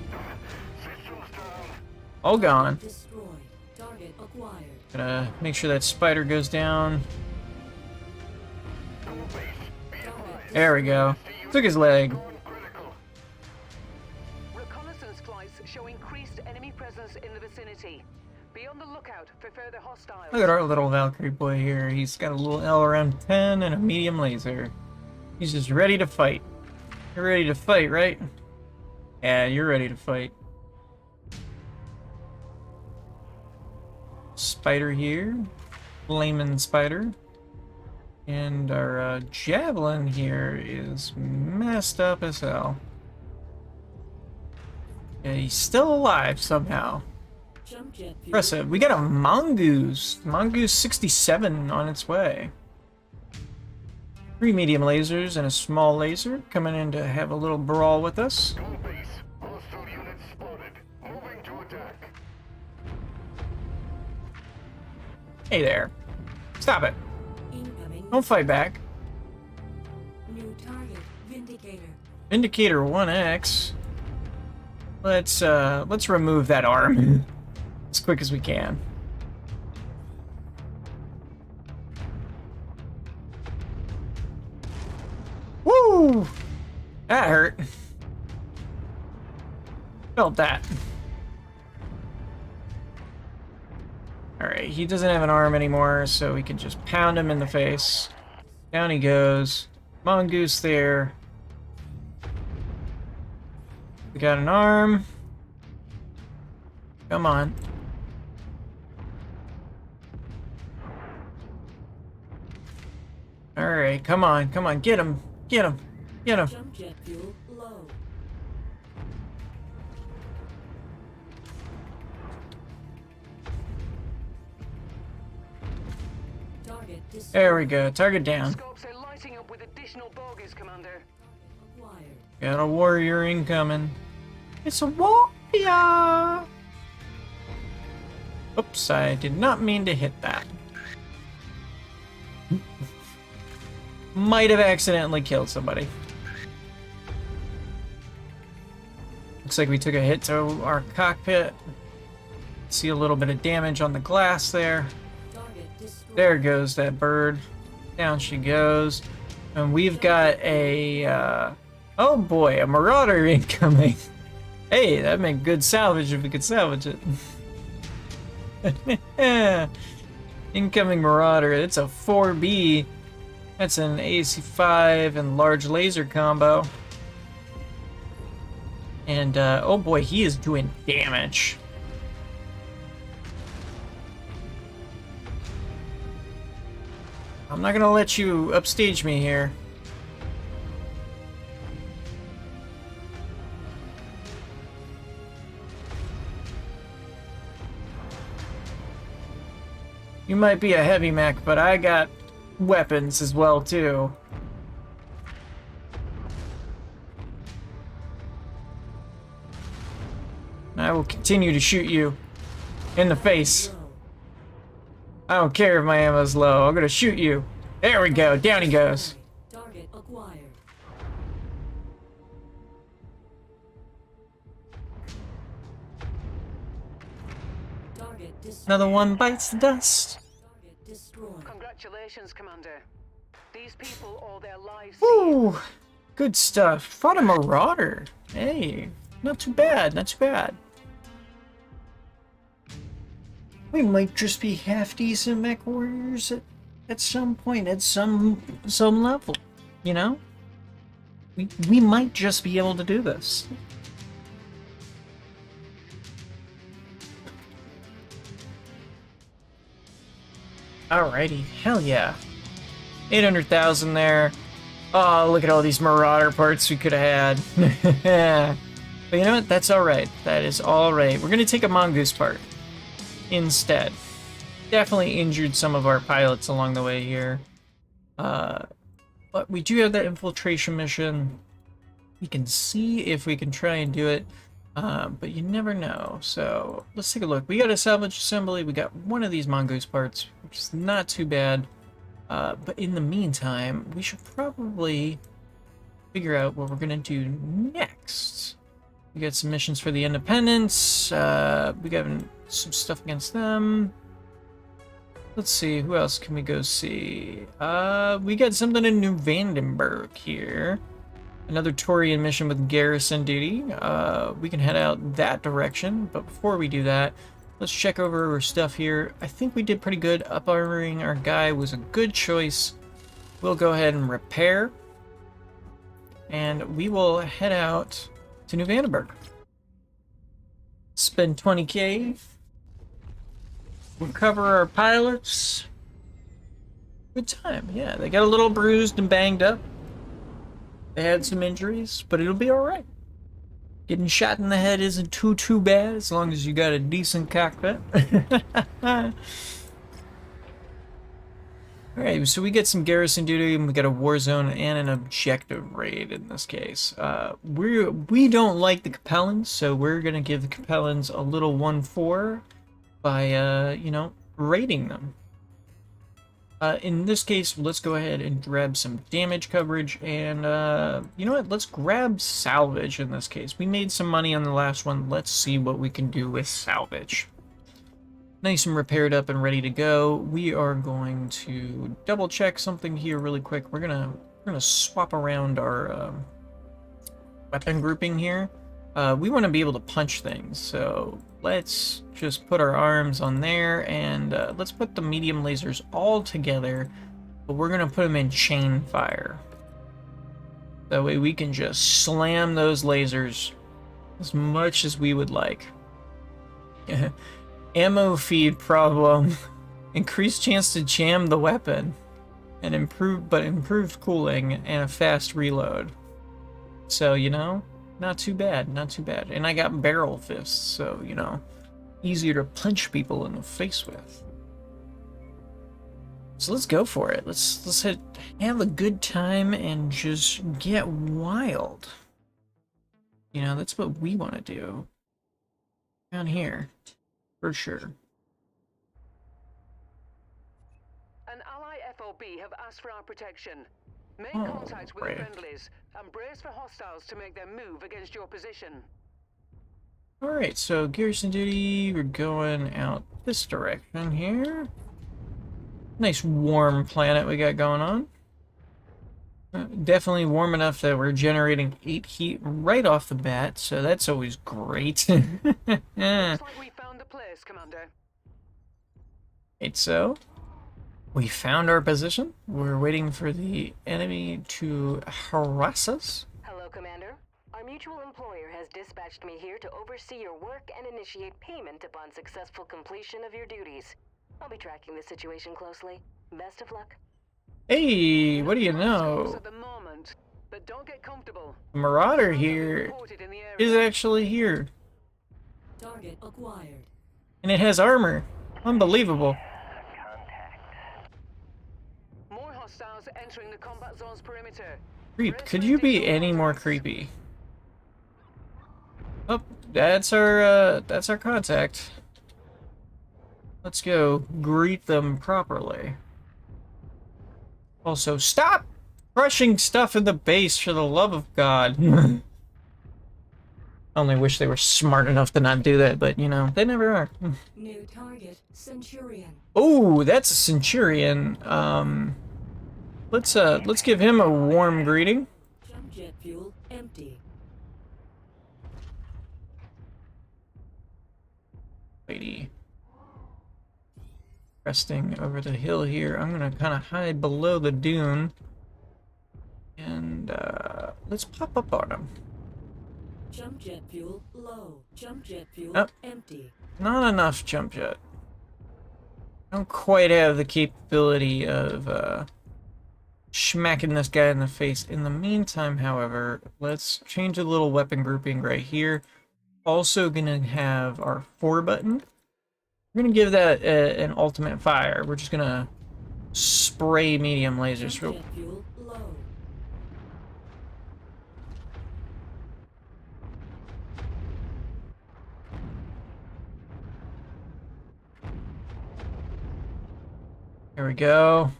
Systems down. All gone. Destroyed. Target acquired. Gotta make sure that spider goes down. Double base. Be advised. There we go. Took his leg. Going critical. Reconnaissance flights show increased enemy presence in the vicinity. Be on the lookout for further hostiles. Look at our little Valkyrie boy here. He's got a little LRM-10 and a medium laser. He's just ready to fight. You're ready to fight, right? Yeah, you're ready to fight. Spider here. Flaming spider. And our javelin here is messed up as hell. Yeah, he's still alive somehow. Jump jet fuel. Impressive. We got a mongoose. Mongoose 67 on its way. 3 medium lasers and a small laser coming in to have a little brawl with us. Double base. Hostile units spotted. Moving to attack. Hey there. Stop it. Incoming. Don't fight back. New target. Vindicator. Indicator 1X. Let's remove that arm as quick as we can. Woo! That hurt. Felt that. Alright, he doesn't have an arm anymore, so we can just pound him in the face. Down he goes. Mongoose there. We got an arm. Come on. Alright, come on, come on, get him, get him, get him. Jump jet fuel low. Target destroyed. There we go, target down. Scopes are lighting up with additional bogies, Commander. Acquired. Got a warrior incoming. It's a warrior! Oops, I did not mean to hit that. Might have accidentally killed somebody. Looks like we took a hit to our cockpit. See a little bit of damage on the glass there. Target destroyed. There goes that bird. Down she goes. And we've got a, oh boy, a marauder incoming. Hey, that'd make good salvage if we could salvage it. Incoming marauder. It's a 4B. That's an AC5 and large laser combo. And, oh boy, he is doing damage. I'm not gonna let you upstage me here. You might be a heavy mech, but I got weapons as well, too. I will continue to shoot you in the face. Low. I don't care if my ammo's low. I'm gonna shoot you. There we go. Down he goes. Target acquired. Target destroyed. Another one bites the dust. Target destroyed. Congratulations, Commander. These people owe their lives. Woo! Good stuff. Fought a marauder. Hey, not too bad. Not too bad. We might just be half decent mech warriors at some point, at some level. You know? We might just be able to do this. Alrighty, hell yeah. 800,000 there. Oh, look at all these marauder parts we could have had. But you know what? That's alright. That is alright. We're gonna take a mongoose part instead. Definitely injured some of our pilots along the way here. But we do have that infiltration mission. We can see if we can try and do it. But you never know. So let's take a look. We got a salvage assembly. We got one of these mongoose parts, which is not too bad. But in the meantime, we should probably figure out what we're gonna do next. We got some missions for the Independents. We got some stuff against them. Let's see, who else can we go see? We got something in New Vandenberg here. Another Taurian mission with garrison duty. We can head out that direction, but before we do that, let's check over our stuff here. I think we did pretty good. Up-armoring our guy was a good choice. We'll go ahead and repair. And we will head out to New Vandenberg. Spend 20k. Recover our pilots. Good time, yeah. They got a little bruised and banged up. They had some injuries, but it'll be alright. Getting shot in the head isn't too bad as long as you got a decent cockpit. Alright, so we get some garrison duty, and we got a war zone and an objective raid in this case. We don't like the Capellans, so we're gonna give the Capellans a little 1-4 by, you know, raiding them. In this case, let's go ahead and grab some damage coverage, and you know what? Let's grab salvage in this case. We made some money on the last one. Let's see what we can do with salvage. Nice and repaired up and ready to go. We are going to double check something here really quick. We're gonna swap around our weapon grouping here. We want to be able to punch things, so let's just put our arms on there, and let's put the medium lasers all together, but we're gonna put them in chain fire. That way we can just slam those lasers as much as we would like. Ammo feed problem. Increased chance to jam the weapon, and improved cooling and a fast reload. So, you know, not too bad, not too bad. And I got barrel fists, so, you know, easier to punch people in the face with. So let's go for it. Let's have a good time and just get wild. You know, that's what we want to do down here, for sure. An ally FOB have asked for our protection. Make contact with the friendlies and brace for hostiles to make their move against your position. Alright, so garrison duty, we're going out this direction here. Nice warm planet we got going on. Definitely warm enough that we're generating 8 heat right off the bat, so that's always great. Looks like we found the place, Commander. Right, so we found our position. We're waiting for the enemy to harass us. Hello, Commander. Our mutual employer has dispatched me here to oversee your work and initiate payment upon successful completion of your duties. I'll be tracking the situation closely. Best of luck. Hey, what do you know? At the moment, but don't get comfortable. The Marauder here is actually here. Target acquired. And it has armor. Unbelievable. More hostiles entering the combat zone's perimeter. Creep, could you be any more creepy? Oh, that's our contact. Let's go greet them properly. Also, stop crushing stuff in the base, for the love of God. Only wish they were smart enough to not do that, but you know, they never are. New target, Centurion. Oh, that's a Centurion. Let's give him a warm greeting. Jump jet fuel empty. Lady. Resting over the hill here. I'm gonna kind of hide below the dune. And let's pop up on him. Jump jet fuel low. Jump jet fuel Oh. empty. Not enough jump jet. I don't quite have the capability of smacking this guy in the face. In the meantime, however, let's change a little weapon grouping right here. Also gonna have our 4 button. We're gonna give that an ultimate fire. We're just gonna spray medium lasers. Jump jet fuel low. There we go.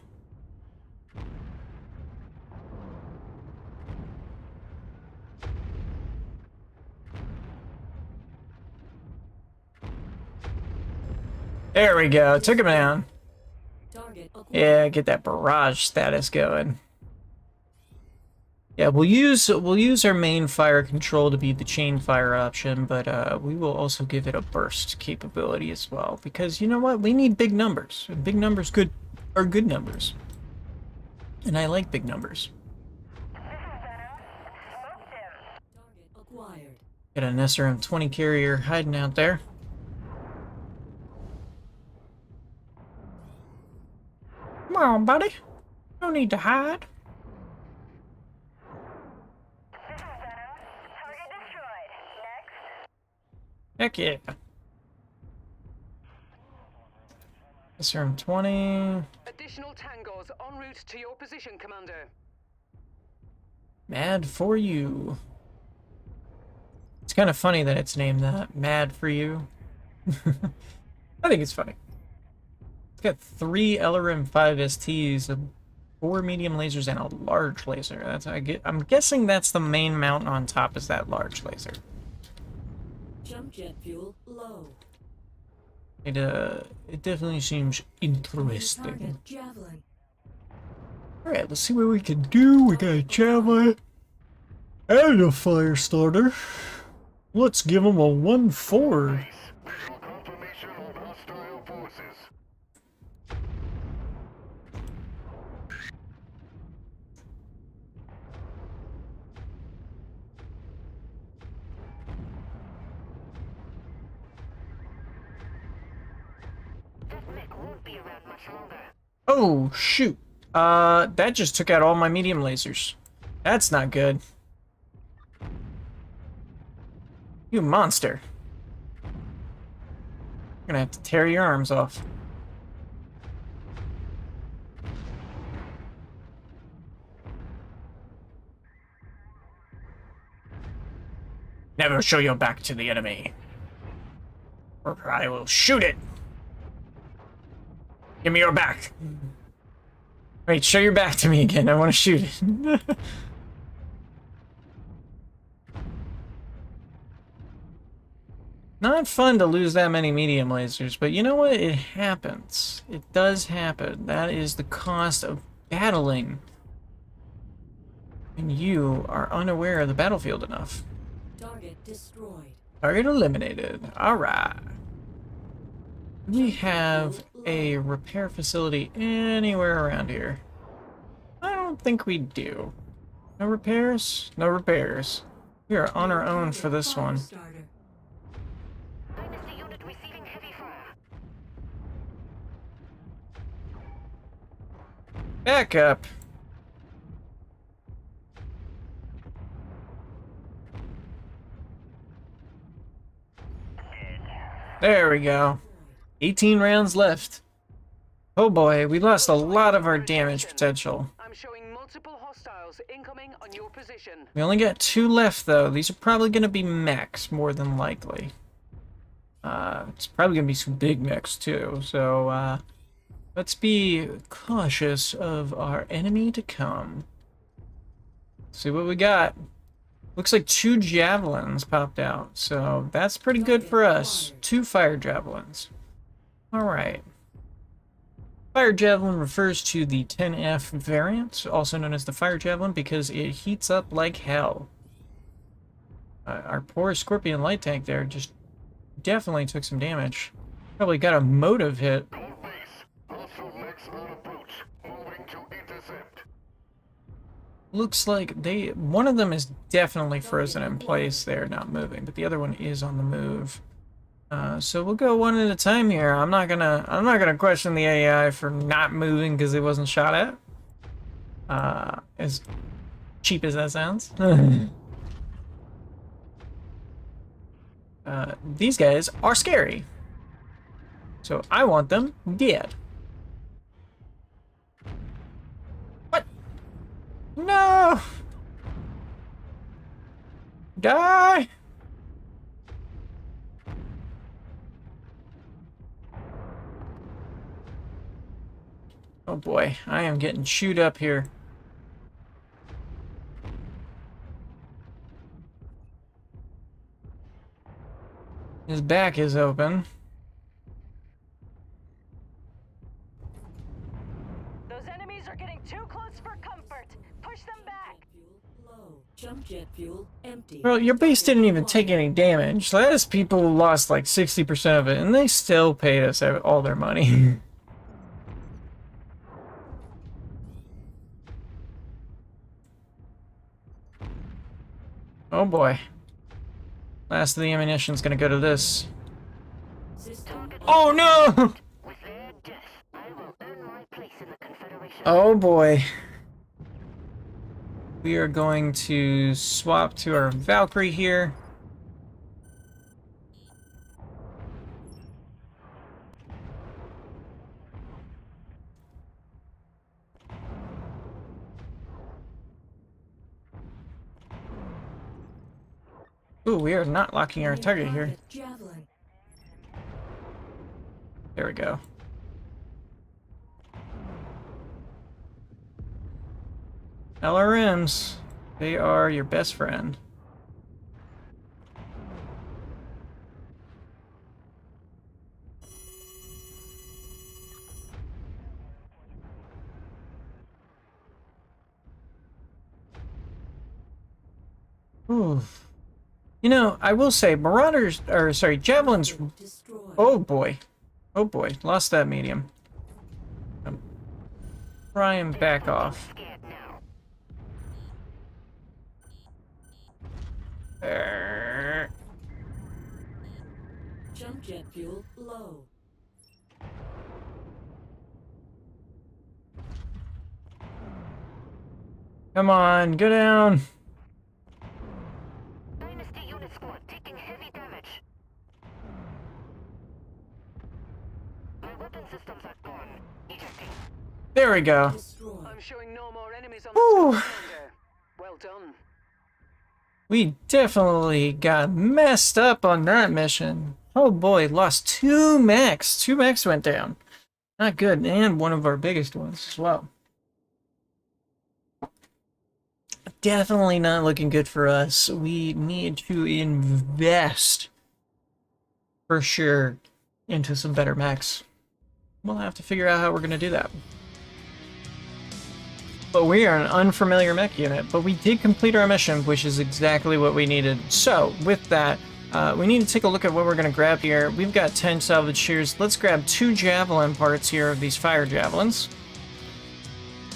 There we go. Took him down. Target acquired. Yeah, get that barrage status going. Yeah, we'll use our main fire control to be the chain fire option, but we will also give it a burst capability as well, because you know what? We need big numbers. And big numbers are good numbers. And I like big numbers. Target acquired. Got an SRM-20 carrier hiding out there. Come on, buddy. No need to hide. Heck yeah. SRM-20. Additional tangos en route to your position, Commander. Mad for you. It's kind of funny that it's named that. Mad for you. I think it's funny. It's got 3 LRM-5 STs, 4 medium lasers, and a large laser. I'm guessing that's the main mount on top is that large laser. Jump jet fuel low. It definitely seems interesting. Target javelin. Alright, let's see what we can do. We got a javelin and a fire starter. Let's give them a 1-4. Visual confirmation on hostile forces. That mech won't be around much longer. Oh, shoot. That just took out all my medium lasers. That's not good. You monster. I'm gonna have to tear your arms off. Never show your back to the enemy, or I will shoot it. Give me your back. Wait, show your back to me again. I want to shoot it. Not fun to lose that many medium lasers, but you know what? It happens. It does happen. That is the cost of battling. And you are unaware of the battlefield enough. Target destroyed. Target eliminated. Alright. Do we have a repair facility anywhere around here? I don't think we do. No repairs? No repairs. We are on our own for this one. I'm the unit receiving heavy fire. Back up. There we go. 18 rounds left. Oh boy, we lost a lot of our damage potential. I'm showing multiple hostiles incoming on your position. We only got 2 left though. These are probably going to be mechs, more than likely. It's probably going to be some big mechs too, so let's be cautious of our enemy to come. See what we got. Looks like 2 javelins popped out, so that's pretty good for us. 2 fire javelins. Alright. Fire javelin refers to the 10F variant, also known as the fire javelin, because it heats up like hell. Our poor Scorpion light tank there just definitely took some damage. Probably got a motive hit. Looks like one of them is definitely frozen in place there, not moving, but the other one is on the move. So we'll go one at a time here. I'm not gonna question the AI for not moving because it wasn't shot at. As cheap as that sounds. These guys are scary. So I want them dead. What? No! Die! Oh boy, I am getting chewed up here. His back is open. Those enemies are getting too close for comfort. Push them back. Low. Jump jet fuel empty. Well, your base didn't even take any damage. Those people lost like 60% of it, and they still paid us all their money. Oh boy. Last of the ammunition's gonna go to this. Oh no! With their death, I will earn my place in the Confederation. Oh boy. We are going to swap to our Valkyrie here. Ooh, we are not locking our target here. Javelin. There we go. LRMs, they are your best friend. Ooh. You know, I will say, Marauders, or sorry, Javelins. Destroyed. Oh boy. Oh boy, lost that medium. Try and back off. Jump jet fuel low. Come on, go down. Dynasty unit squad taking heavy damage. My weapon systems are gone. Ejecting. There we go. Destroyed. I'm showing no more enemies on Whew. the calendar. Well done. We definitely got messed up on that mission. Oh boy, lost 2 mechs. 2 mechs went down. Not good, and one of our biggest ones as well. Definitely not looking good for us. We need to invest for sure into some better mechs. We'll have to figure out how we're going to do that. But we are an unfamiliar mech unit, but we did complete our mission, which is exactly what we needed. So, with that, we need to take a look at what we're going to grab here. We've got 10 salvage shears. Let's grab 2 javelin parts here of these fire javelins.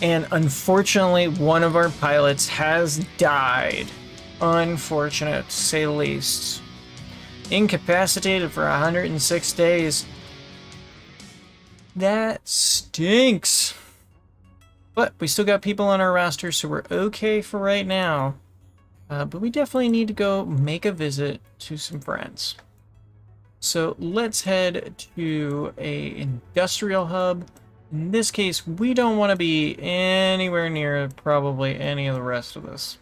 And unfortunately, one of our pilots has died. Unfortunate, to say the least. Incapacitated for 106 days. That stinks. But we still got people on our roster, so we're okay for right now. But we definitely need to go make a visit to some friends. So let's head to a industrial hub. In this case, we don't want to be anywhere near probably any of the rest of this.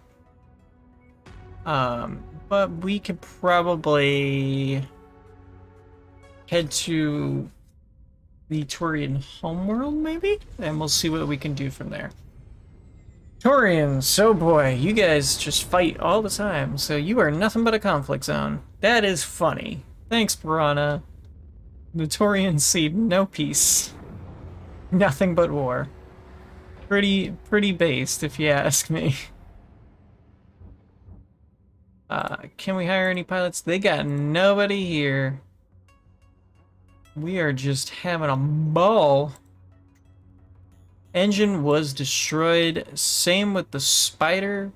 But we could probably head to the Turian homeworld, maybe? And we'll see what we can do from there. Turians, oh boy, you guys just fight all the time, so you are nothing but a conflict zone. That is funny. Thanks, Piranha. The Turians see no peace. Nothing but war. Pretty based, if you ask me. Can we hire any pilots? They got nobody here. We are just having a ball. Engine was destroyed. Same with the Spider.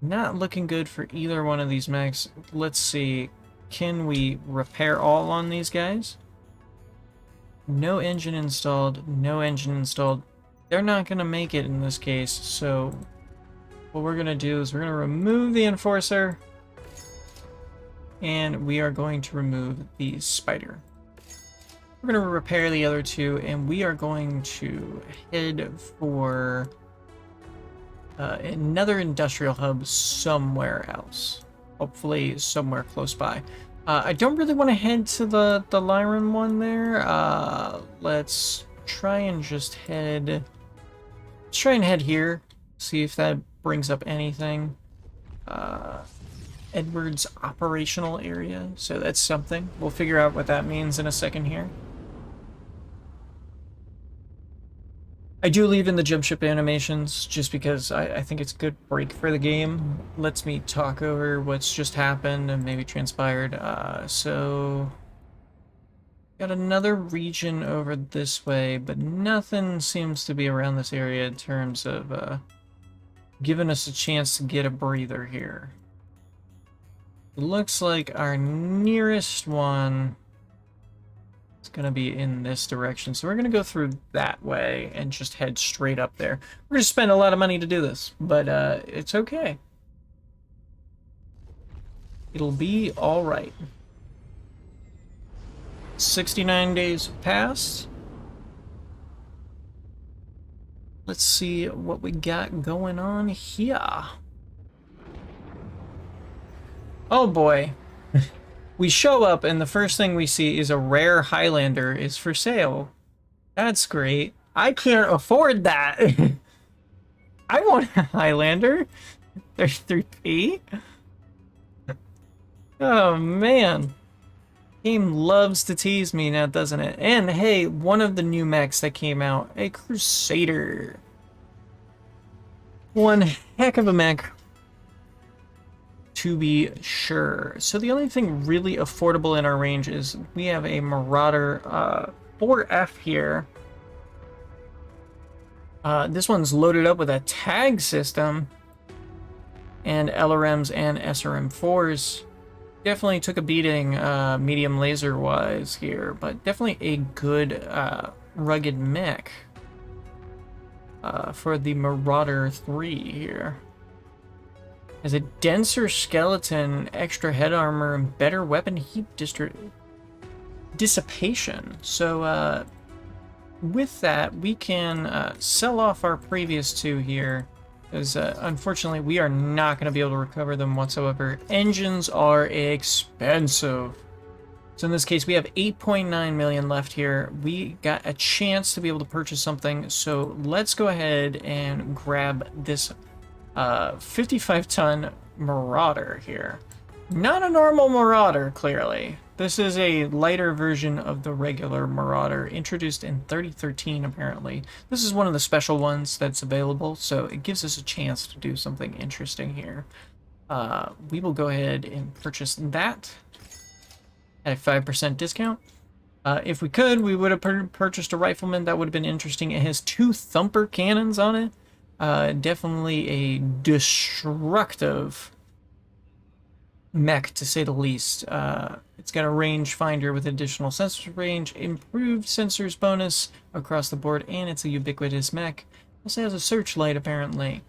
Not looking good for either one of these mechs. Let's see. Can we repair all on these guys? No engine installed. No engine installed. They're not going to make it in this case. So what we're going to do is we're going to remove the Enforcer. And we are going to remove the Spider. We're going to repair the other 2, and we are going to head for another industrial hub somewhere else. Hopefully somewhere close by. I don't really want to head to the Lyran one there. Let's try and just head... Let's try and head here. See if that brings up anything. Edward's operational area. So that's something. We'll figure out what that means in a second here. I do leave in the jump ship animations just because I think it's a good break for the game. Lets me talk over what's just happened and maybe transpired. So got another region over this way, but nothing seems to be around this area in terms of giving us a chance to get a breather here. It looks like our nearest one is going to be in this direction. So we're going to go through that way and just head straight up there. We're going to spend a lot of money to do this, but it's okay. It'll be all right. 69 days have passed. Let's see what we got going on here. Oh boy. We show up and the first thing we see is a rare Highlander is for sale. That's great. I can't afford that. I want a Highlander. 33p. Oh man. Game loves to tease me now, doesn't it? And hey, one of the new mechs that came out, a Crusader. One heck of a mech, to be sure. So the only thing really affordable in our range is we have a Marauder 4F here. This one's loaded up with a tag system and LRMs and SRM4s. Definitely took a beating medium laser wise here, but definitely a good rugged mech for the Marauder 3 here. Has a denser skeleton, extra head armor, and better weapon heat dissipation. So with that, we can sell off our previous two here, because unfortunately we are not going to be able to recover them whatsoever. Engines are expensive. So in this case, we have 8.9 million left here. We got a chance to be able to purchase something, so let's go ahead and grab this 55-ton Marauder here. Not a normal Marauder, clearly. This is a lighter version of the regular Marauder, introduced in 3013, apparently. This is one of the special ones that's available, so it gives us a chance to do something interesting here. We will go ahead and purchase that at a 5% discount. If we could, we would have purchased a Rifleman. That would have been interesting. It has 2 thumper cannons on it. Definitely a destructive mech, to say the least. It's got a range finder with additional sensor range, improved sensors bonus across the board, and it's a ubiquitous mech. Also has a searchlight, apparently.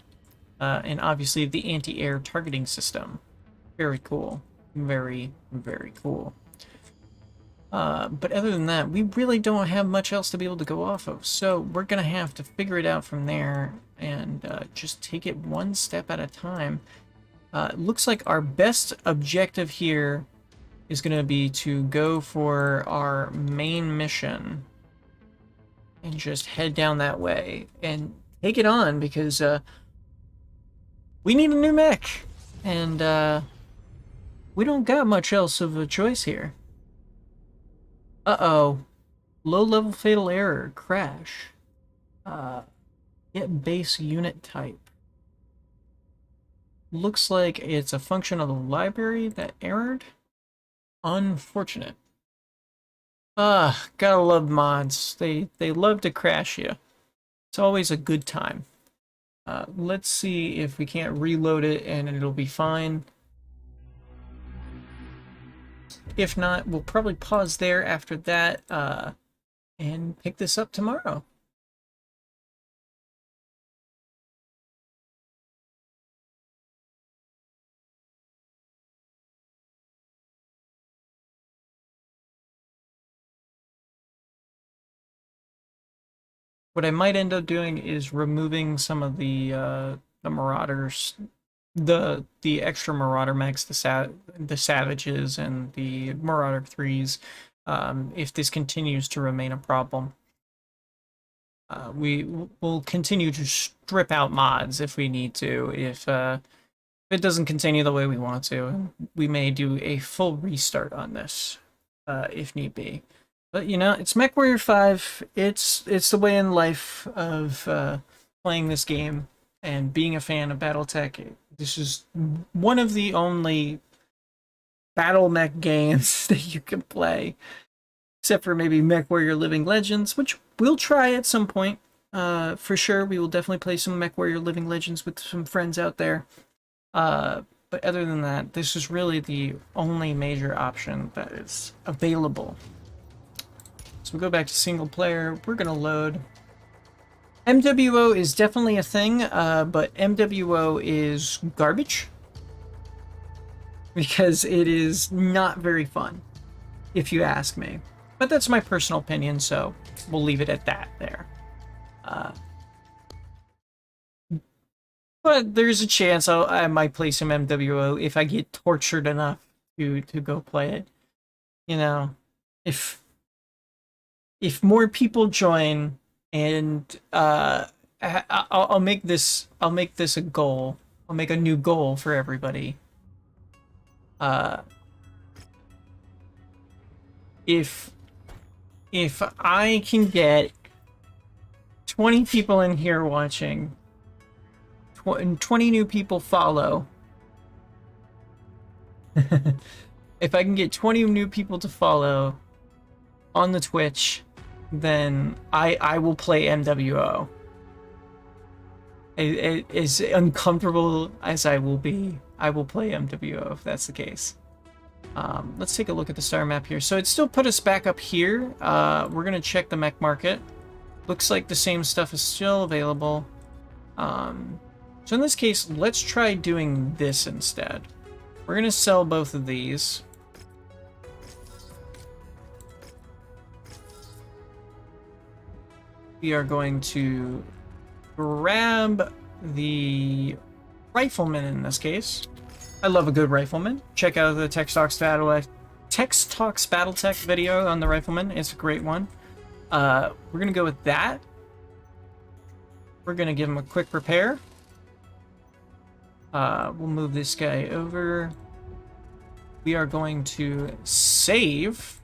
And obviously the anti-air targeting system. Very cool. Very, very cool. But other than that, we really don't have much else to be able to go off of. So we're going to have to figure it out from there and just take it one step at a time. It looks like our best objective here is going to be to go for our main mission and just head down that way and take it on, because we need a new mech, and we don't got much else of a choice here. Uh-oh. Low-level fatal error. Crash. Get base unit type. Looks like it's a function of the library that errored. Unfortunate. Gotta love mods. They love to crash you. It's always a good time. Let's see if we can't reload it and it'll be fine. If not, we'll probably pause there after that and pick this up tomorrow. What I might end up doing is removing some of the Marauders, the extra Marauder mechs, the Savages and the Marauder 3s, if this continues to remain a problem. We will continue to strip out mods if we need to. If it doesn't continue the way we want to, we may do a full restart on this, if need be. But you know, it's Mechwarrior 5. It's the way in life of playing this game and being a fan of Battletech. This is one of the only battle mech games that you can play, except for maybe Mechwarrior Living Legends, which we'll try at some point. For sure, we will definitely play some Mechwarrior Living Legends with some friends out there. But other than that, this is really the only major option that is available. So we go back to single player. We're going to load. MWO is definitely a thing, but MWO is garbage. Because it is not very fun, if you ask me. But that's my personal opinion, so we'll leave it at that there. But there's a chance I might play some MWO if I get tortured enough to go play it. You know, if more people join and I'll make this a goal. I'll make a new goal for everybody. If I can get 20 people in here watching, 20 new people follow. If I can get 20 new people to follow on the Twitch, then I will play MWO. As uncomfortable as I will be, I will play MWO if that's the case. Let's take a look at the star map here. So it still put us back up here. We're gonna check the mech market. Looks like the same stuff is still available. So in this case, let's try doing this instead. We're gonna sell both of these. We are going to grab the rifleman in this case. I love a good rifleman. Check out the Tex Talks Battletech video on the rifleman. It's a great one. We're gonna go with that. We're gonna give him a quick repair. We'll move this guy over. We are going to save.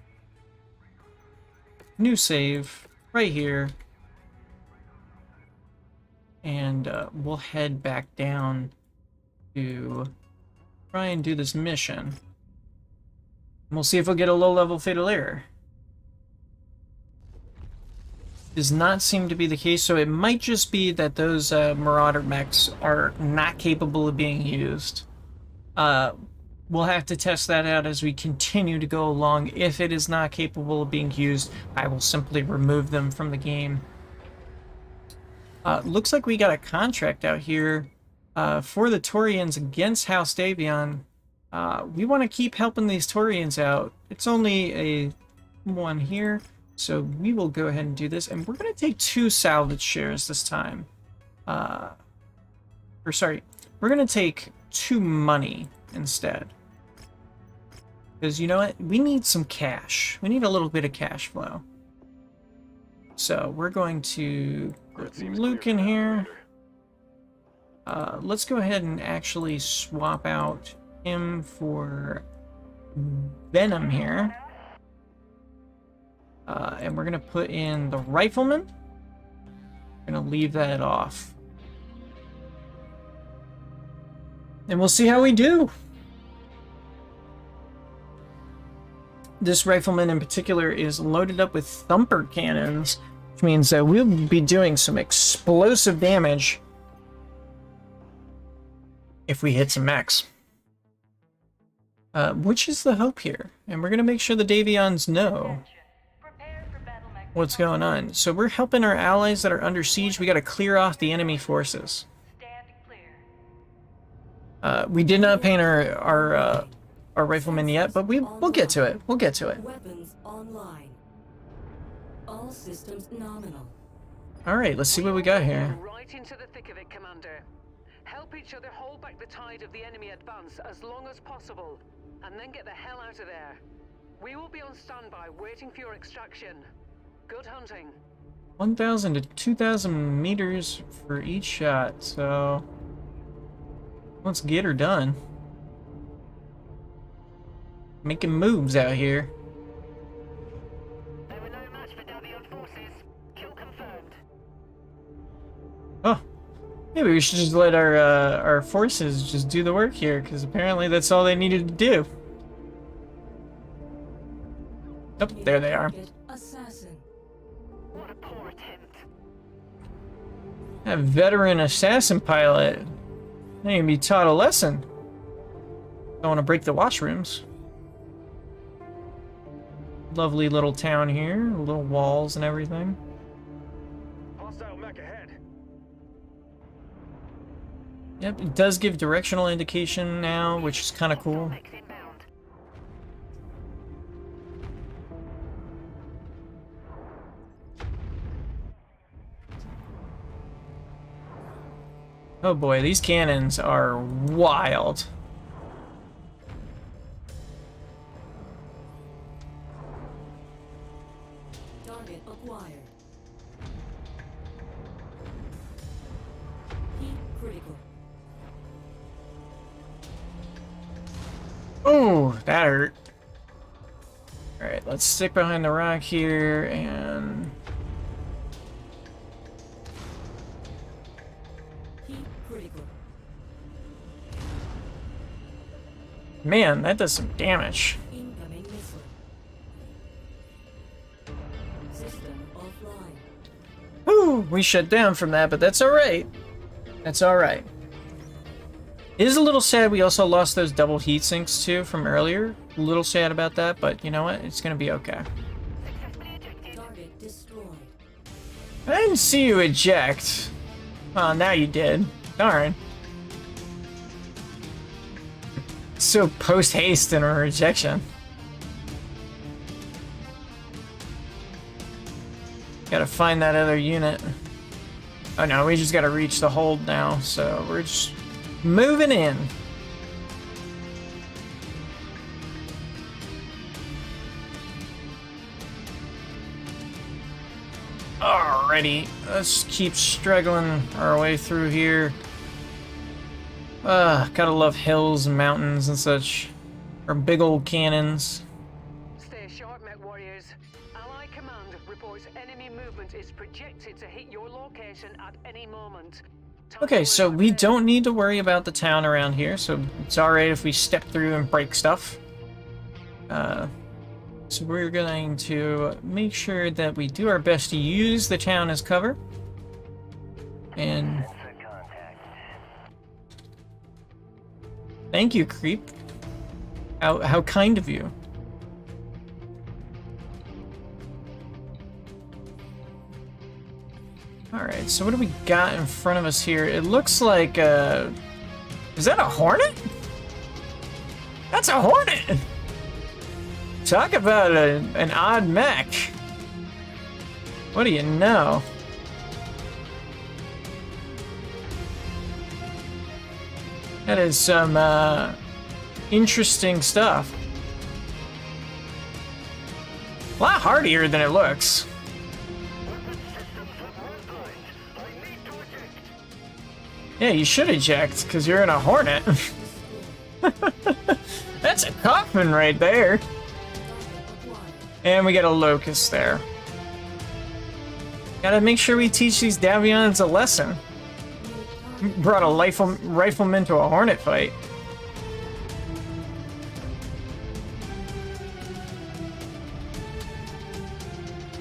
New save right here. And we'll head back down to try and do this mission. And we'll see if we'll get a low-level fatal error. Does not seem to be the case, so it might just be that those Marauder mechs are not capable of being used. We'll have to test that out as we continue to go along. If it is not capable of being used, I will simply remove them from the game. Looks like we got a contract out here for the Taurians against House Davion. We want to keep helping these Taurians out. It's only a one here, so we will go ahead and do this. And we're going to take 2 salvage shares this time. We're going to take 2 money instead. Because you know what? We need some cash. We need a little bit of cash flow. So we're going to put Luke in here. Let's go ahead and actually swap out him for Venom here. And we're going to put in the Rifleman. We're going to leave that off. And we'll see how we do. This Rifleman in particular is loaded up with thumper cannons, which means that we'll be doing some explosive damage if we hit some mechs. Which is the hope here. And we're going to make sure the Davions know what's going on. So we're helping our allies that are under siege. We got to clear off the enemy forces. We did not paint our riflemen yet, but we'll get to it. We'll get to it. Weapons online. All systems nominal. All right, let's see what we got here. Right into the thick of it, Commander. Help each other hold back the tide of the enemy advance as long as possible, and then get the hell out of there. We will be on standby, waiting for your extraction. Good hunting. 1,000 to 2,000 meters for each shot, so let's get her done. Making moves out here. They were no match for Davion forces. Kill confirmed. Oh, maybe we should just let our forces just do the work here, because apparently that's all they needed to do. Oh, there they are. Assassin. What a poor attempt. That veteran assassin pilot. They need to be taught a lesson. Don't want to break the washrooms. Lovely little town here, little walls and everything. Hostile mech ahead. Yep, it does give directional indication now, which is kind of cool. Oh boy, these cannons are wild. Target acquired. critical. Ooh, that hurt. Alright, let's stick behind the rock here and... Heat critical. Man, that does some damage. Incoming missile. System offline. Ooh, we shut down from that, but that's alright. That's alright. It is a little sad we also lost those double heat sinks too from earlier. A little sad about that, but you know what? It's gonna be okay. Target destroyed. I didn't see you eject. Oh, now you did. Darn. So post-haste in a rejection. Gotta find that other unit. Oh no, we just gotta reach the hold now, so we're just moving in. Alrighty, let's keep struggling our way through here. Gotta love hills and mountains and such. Or big old cannons. Stay sharp, Mechwarriors. Allied Command reports enemy movement is projected to hit your location at any moment. Okay, so we don't need to worry about the town around here, so it's alright if we step through and break stuff. So we're going to make sure that we do our best to use the town as cover. And... thank you, creep. How kind of you. Alright, so what do we got in front of us here? It looks like, is that a Hornet? That's a Hornet! Talk about an odd mech. What do you know? That is some, interesting stuff. A lot hardier than it looks. Yeah, you should eject, because you're in a Hornet. That's a Kaufman right there. And we got a Locust there. Gotta make sure we teach these Davions a lesson. Brought a rifleman to a Hornet fight.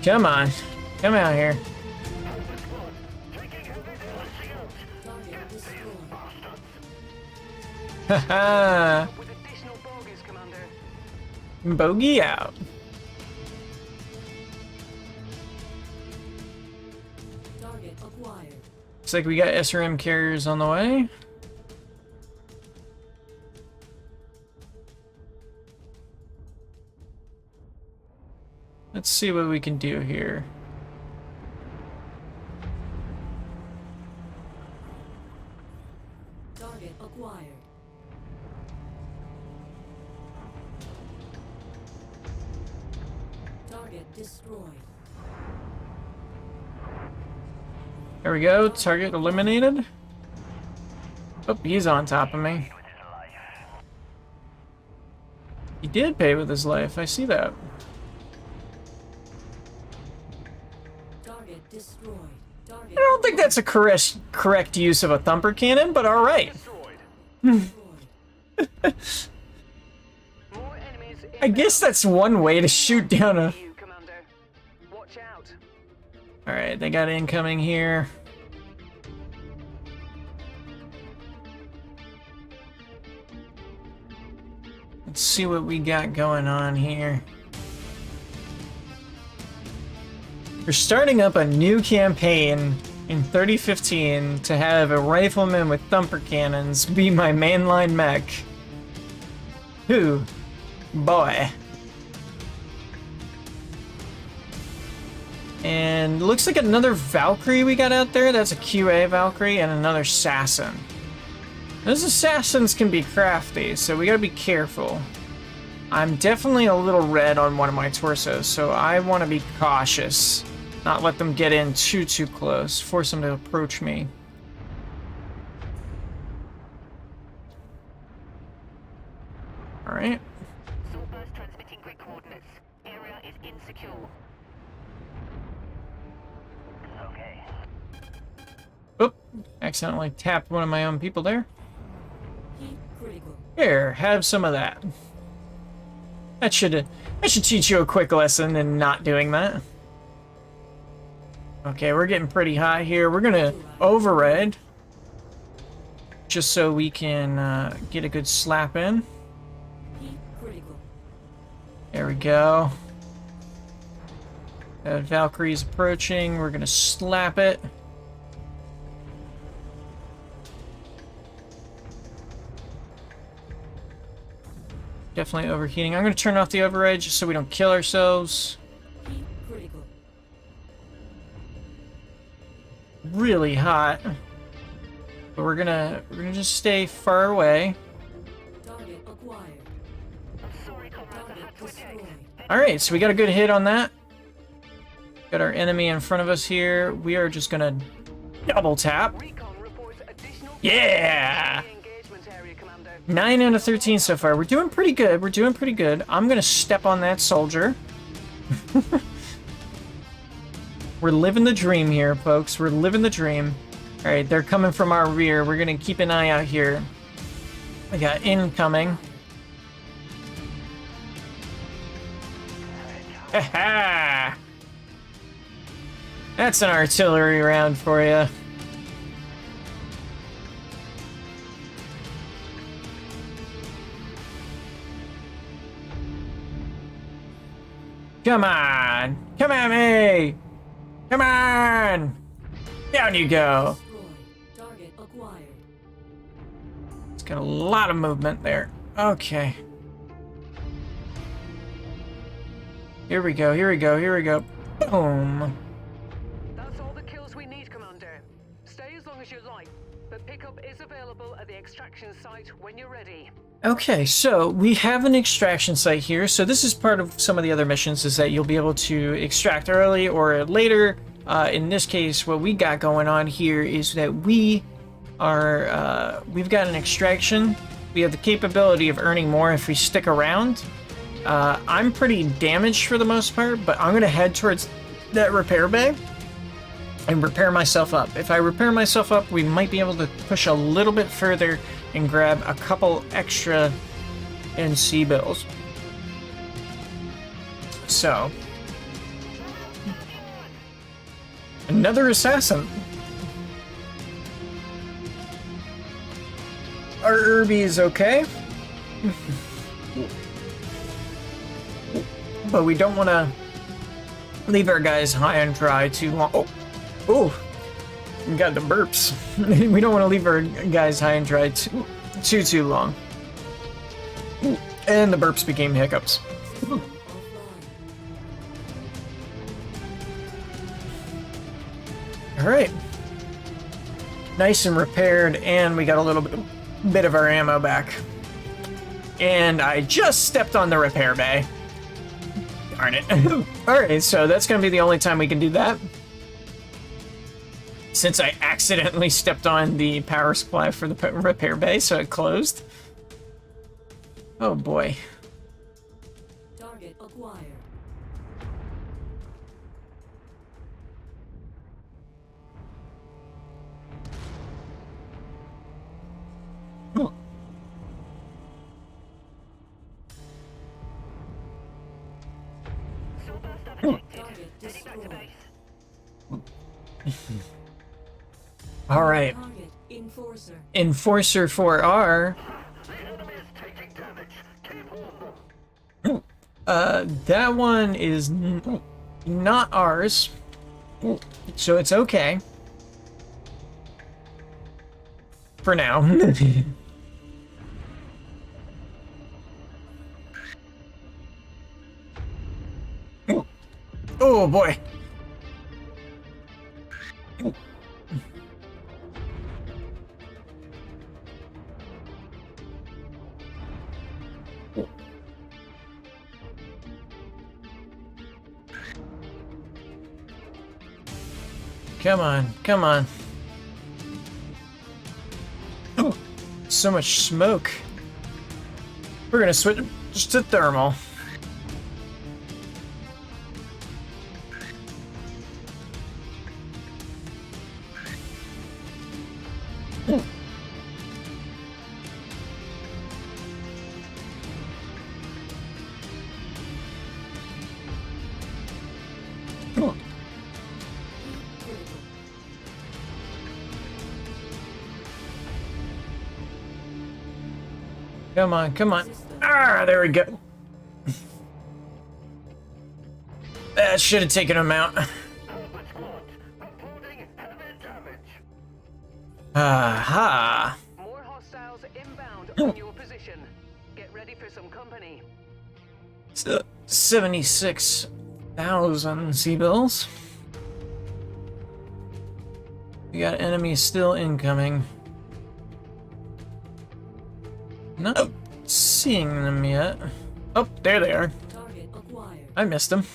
Come on. Come out here. Haha. With additional bogies, Commander. Bogey out. Target acquired. Looks like we got SRM carriers on the way. Let's see what we can do here. Target acquired. Target destroyed. There we go. Target eliminated. Oh, he's on top of me. He did pay with his life. I see that. Target destroyed. Target I don't think that's a correct use of a thumper cannon, but all right. destroyed. More enemies I guess that's one way to shoot down a... you, Commander. Watch out. Alright, they got incoming here. Let's see what we got going on here. We're starting up a new campaign in 3015 to have a rifleman with thumper cannons be my mainline mech. Who? Boy. And looks like another Valkyrie we got out there. That's a QA Valkyrie and another Assassin. Those Assassins can be crafty, so we gotta be careful. I'm definitely a little red on one of my torsos, so I want to be cautious. Not let them get in too close. Force them to approach me. accidentally tapped one of my own people there. Heat critical. Here, have some of that. That should teach you a quick lesson in not doing that. Okay, we're getting pretty high here. We're gonna override, just so we can get a good slap in. Heat critical. There we go. Valkyrie's approaching. We're gonna slap it. Definitely overheating. I'm gonna turn off the override just so we don't kill ourselves. Heat critical. Really hot. But we're gonna just stay far away. Target acquired. Target destroyed. Alright, so we got a good hit on that. Got our enemy in front of us here. We are just gonna double tap. Recon reports additional Yeah! engagement area, Commander. 9 out of 13 so far. We're doing pretty good. We're doing pretty good. I'm gonna step on that soldier. We're living the dream here, folks. We're living the dream. Alright, they're coming from our rear. We're gonna keep an eye out here. We got incoming. Ha-ha! That's an artillery round for you. Come on! Come at me! Come on! Down you go! Destroyed. Target acquired. It's got a lot of movement there. Okay. Here we go, here we go, here we go. Boom! That's all the kills we need, Commander. Stay as long as you like, but pickup is available at the extraction site when you're ready. Okay, so we have an extraction site here. So this is part of some of the other missions, is that you'll be able to extract early or later. In this case, what we got going on here is that we are, we've got an extraction. We have the capability of earning more if we stick around. I'm pretty damaged for the most part, but I'm gonna head towards that repair bay and repair myself up. If I repair myself up, we might be able to push a little bit further and grab a couple extra NC bills. So, another assassin. Our Irby is okay. But we don't want to leave our guys high and dry too long. Oh, we got the burps. We don't want to leave our guys high and dry too long. And the burps became hiccups. All right. Nice and repaired, and we got a little bit of our ammo back. And I just stepped on the repair bay. Darn it. Alright, so that's going to be the only time we can do that. Since I accidentally stepped on the power supply for the repair bay, so it closed. Oh boy. Target acquired. Target destroyed. All right. Target enforcer. Enforcer 4R. That one is not ours, so it's okay for now. Oh boy. Come on, come on. Oh, so much smoke. We're gonna switch just to thermal. Come on, come on. Ah, there we go. That should have taken him out. Aha. More hostiles inbound on your position. Get ready for some company. 76,000 C-bills. We got enemies still incoming. Not seeing them yet. Oh, there they are. Target acquired. I missed them.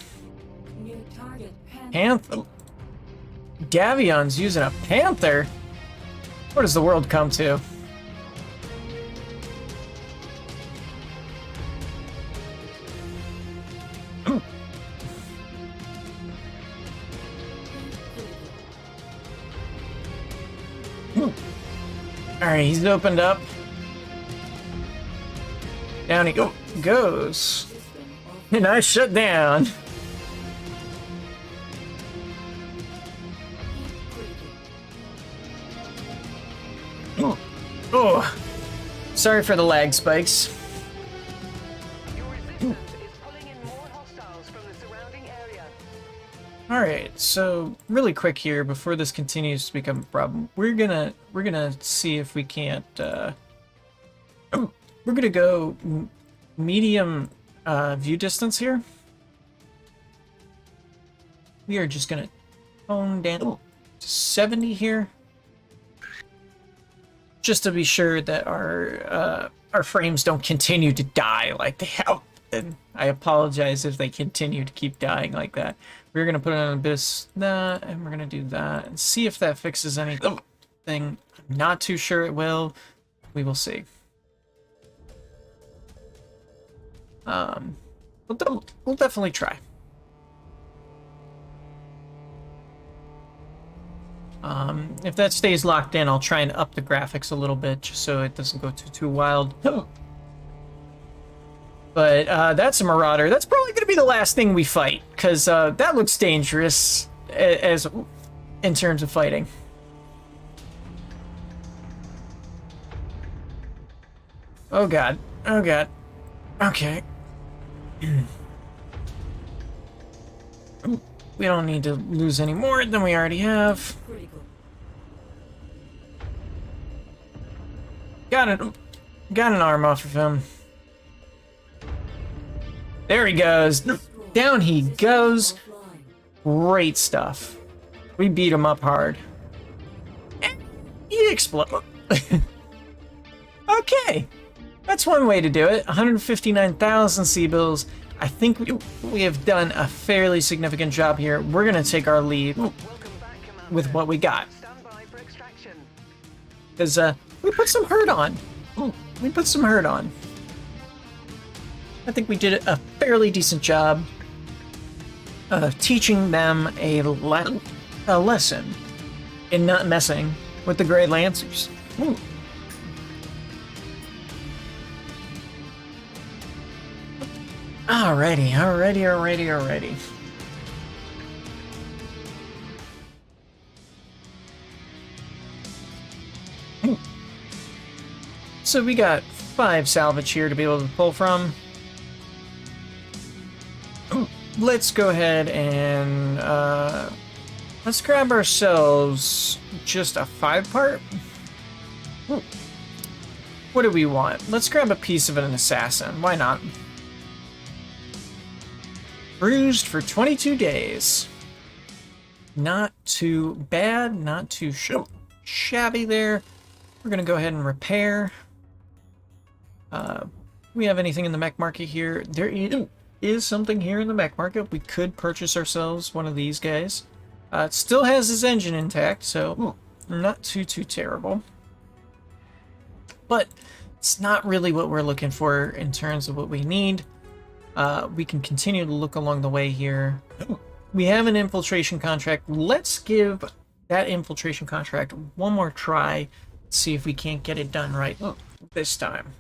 New target Panther. Gavion's using a panther. What does the world come to? Alright, he's opened up. Down he goes. And I shut down. Oh, sorry for the lag spikes. Your resistance is pulling in more hostiles from the surrounding area. Alright, so really quick here before this continues to become a problem, we're gonna see if we can't we're gonna go medium view distance here. We are just gonna tone down to 70 here, just to be sure that our frames don't continue to die like they have. And I apologize if they continue to keep dying like that. We're gonna put on a bit of that, and we're gonna do that, and see if that fixes anything. I'm not too sure it will. We will see. We'll definitely try. If that stays locked in, I'll try and up the graphics a little bit just so it doesn't go too wild. But that's a Marauder. That's probably going to be the last thing we fight, because that looks dangerous as in terms of fighting. Oh god. Oh god. Okay. We don't need to lose any more than we already have. Got an arm off of him. There he goes. Down he goes. Great stuff. We beat him up hard. And he exploded. Okay. That's one way to do it. 159,000 C-bills. I think we have done a fairly significant job here. We're going to take our lead with what we got. Because we put some hurt on. We put some hurt on. I think we did a fairly decent job teaching them a lesson in not messing with the Grey Lancers. Ooh. Alrighty. So we got 5 salvage here to be able to pull from. Let's go ahead and let's grab ourselves just a 5-part. What do we want? Let's grab a piece of an assassin. Why not? Bruised for 22 days. Not too bad, not too shabby there. We're gonna go ahead and repair. We have anything in the mech market here? There is something here in the mech market. We could purchase ourselves one of these guys. It still has his engine intact, so not too terrible. But it's not really what we're looking for in terms of what we need. We can continue to look along the way here. We have an infiltration contract. Let's give that infiltration contract one more try see if we can't get it done right this time.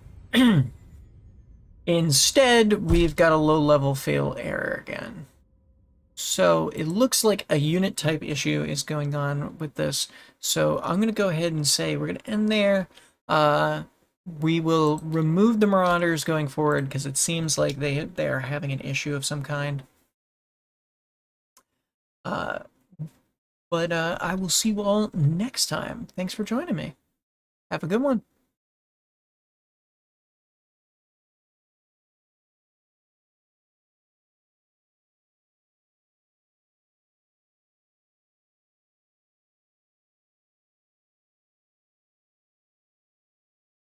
Instead, we've got a low-level fail error again. So it looks like a unit type issue is going on with this. So I'm going to go ahead and say we're going to end there. We will remove the Marauders going forward because it seems like they are having an issue of some kind. But I will see you all next time. Thanks for joining me. Have a good one.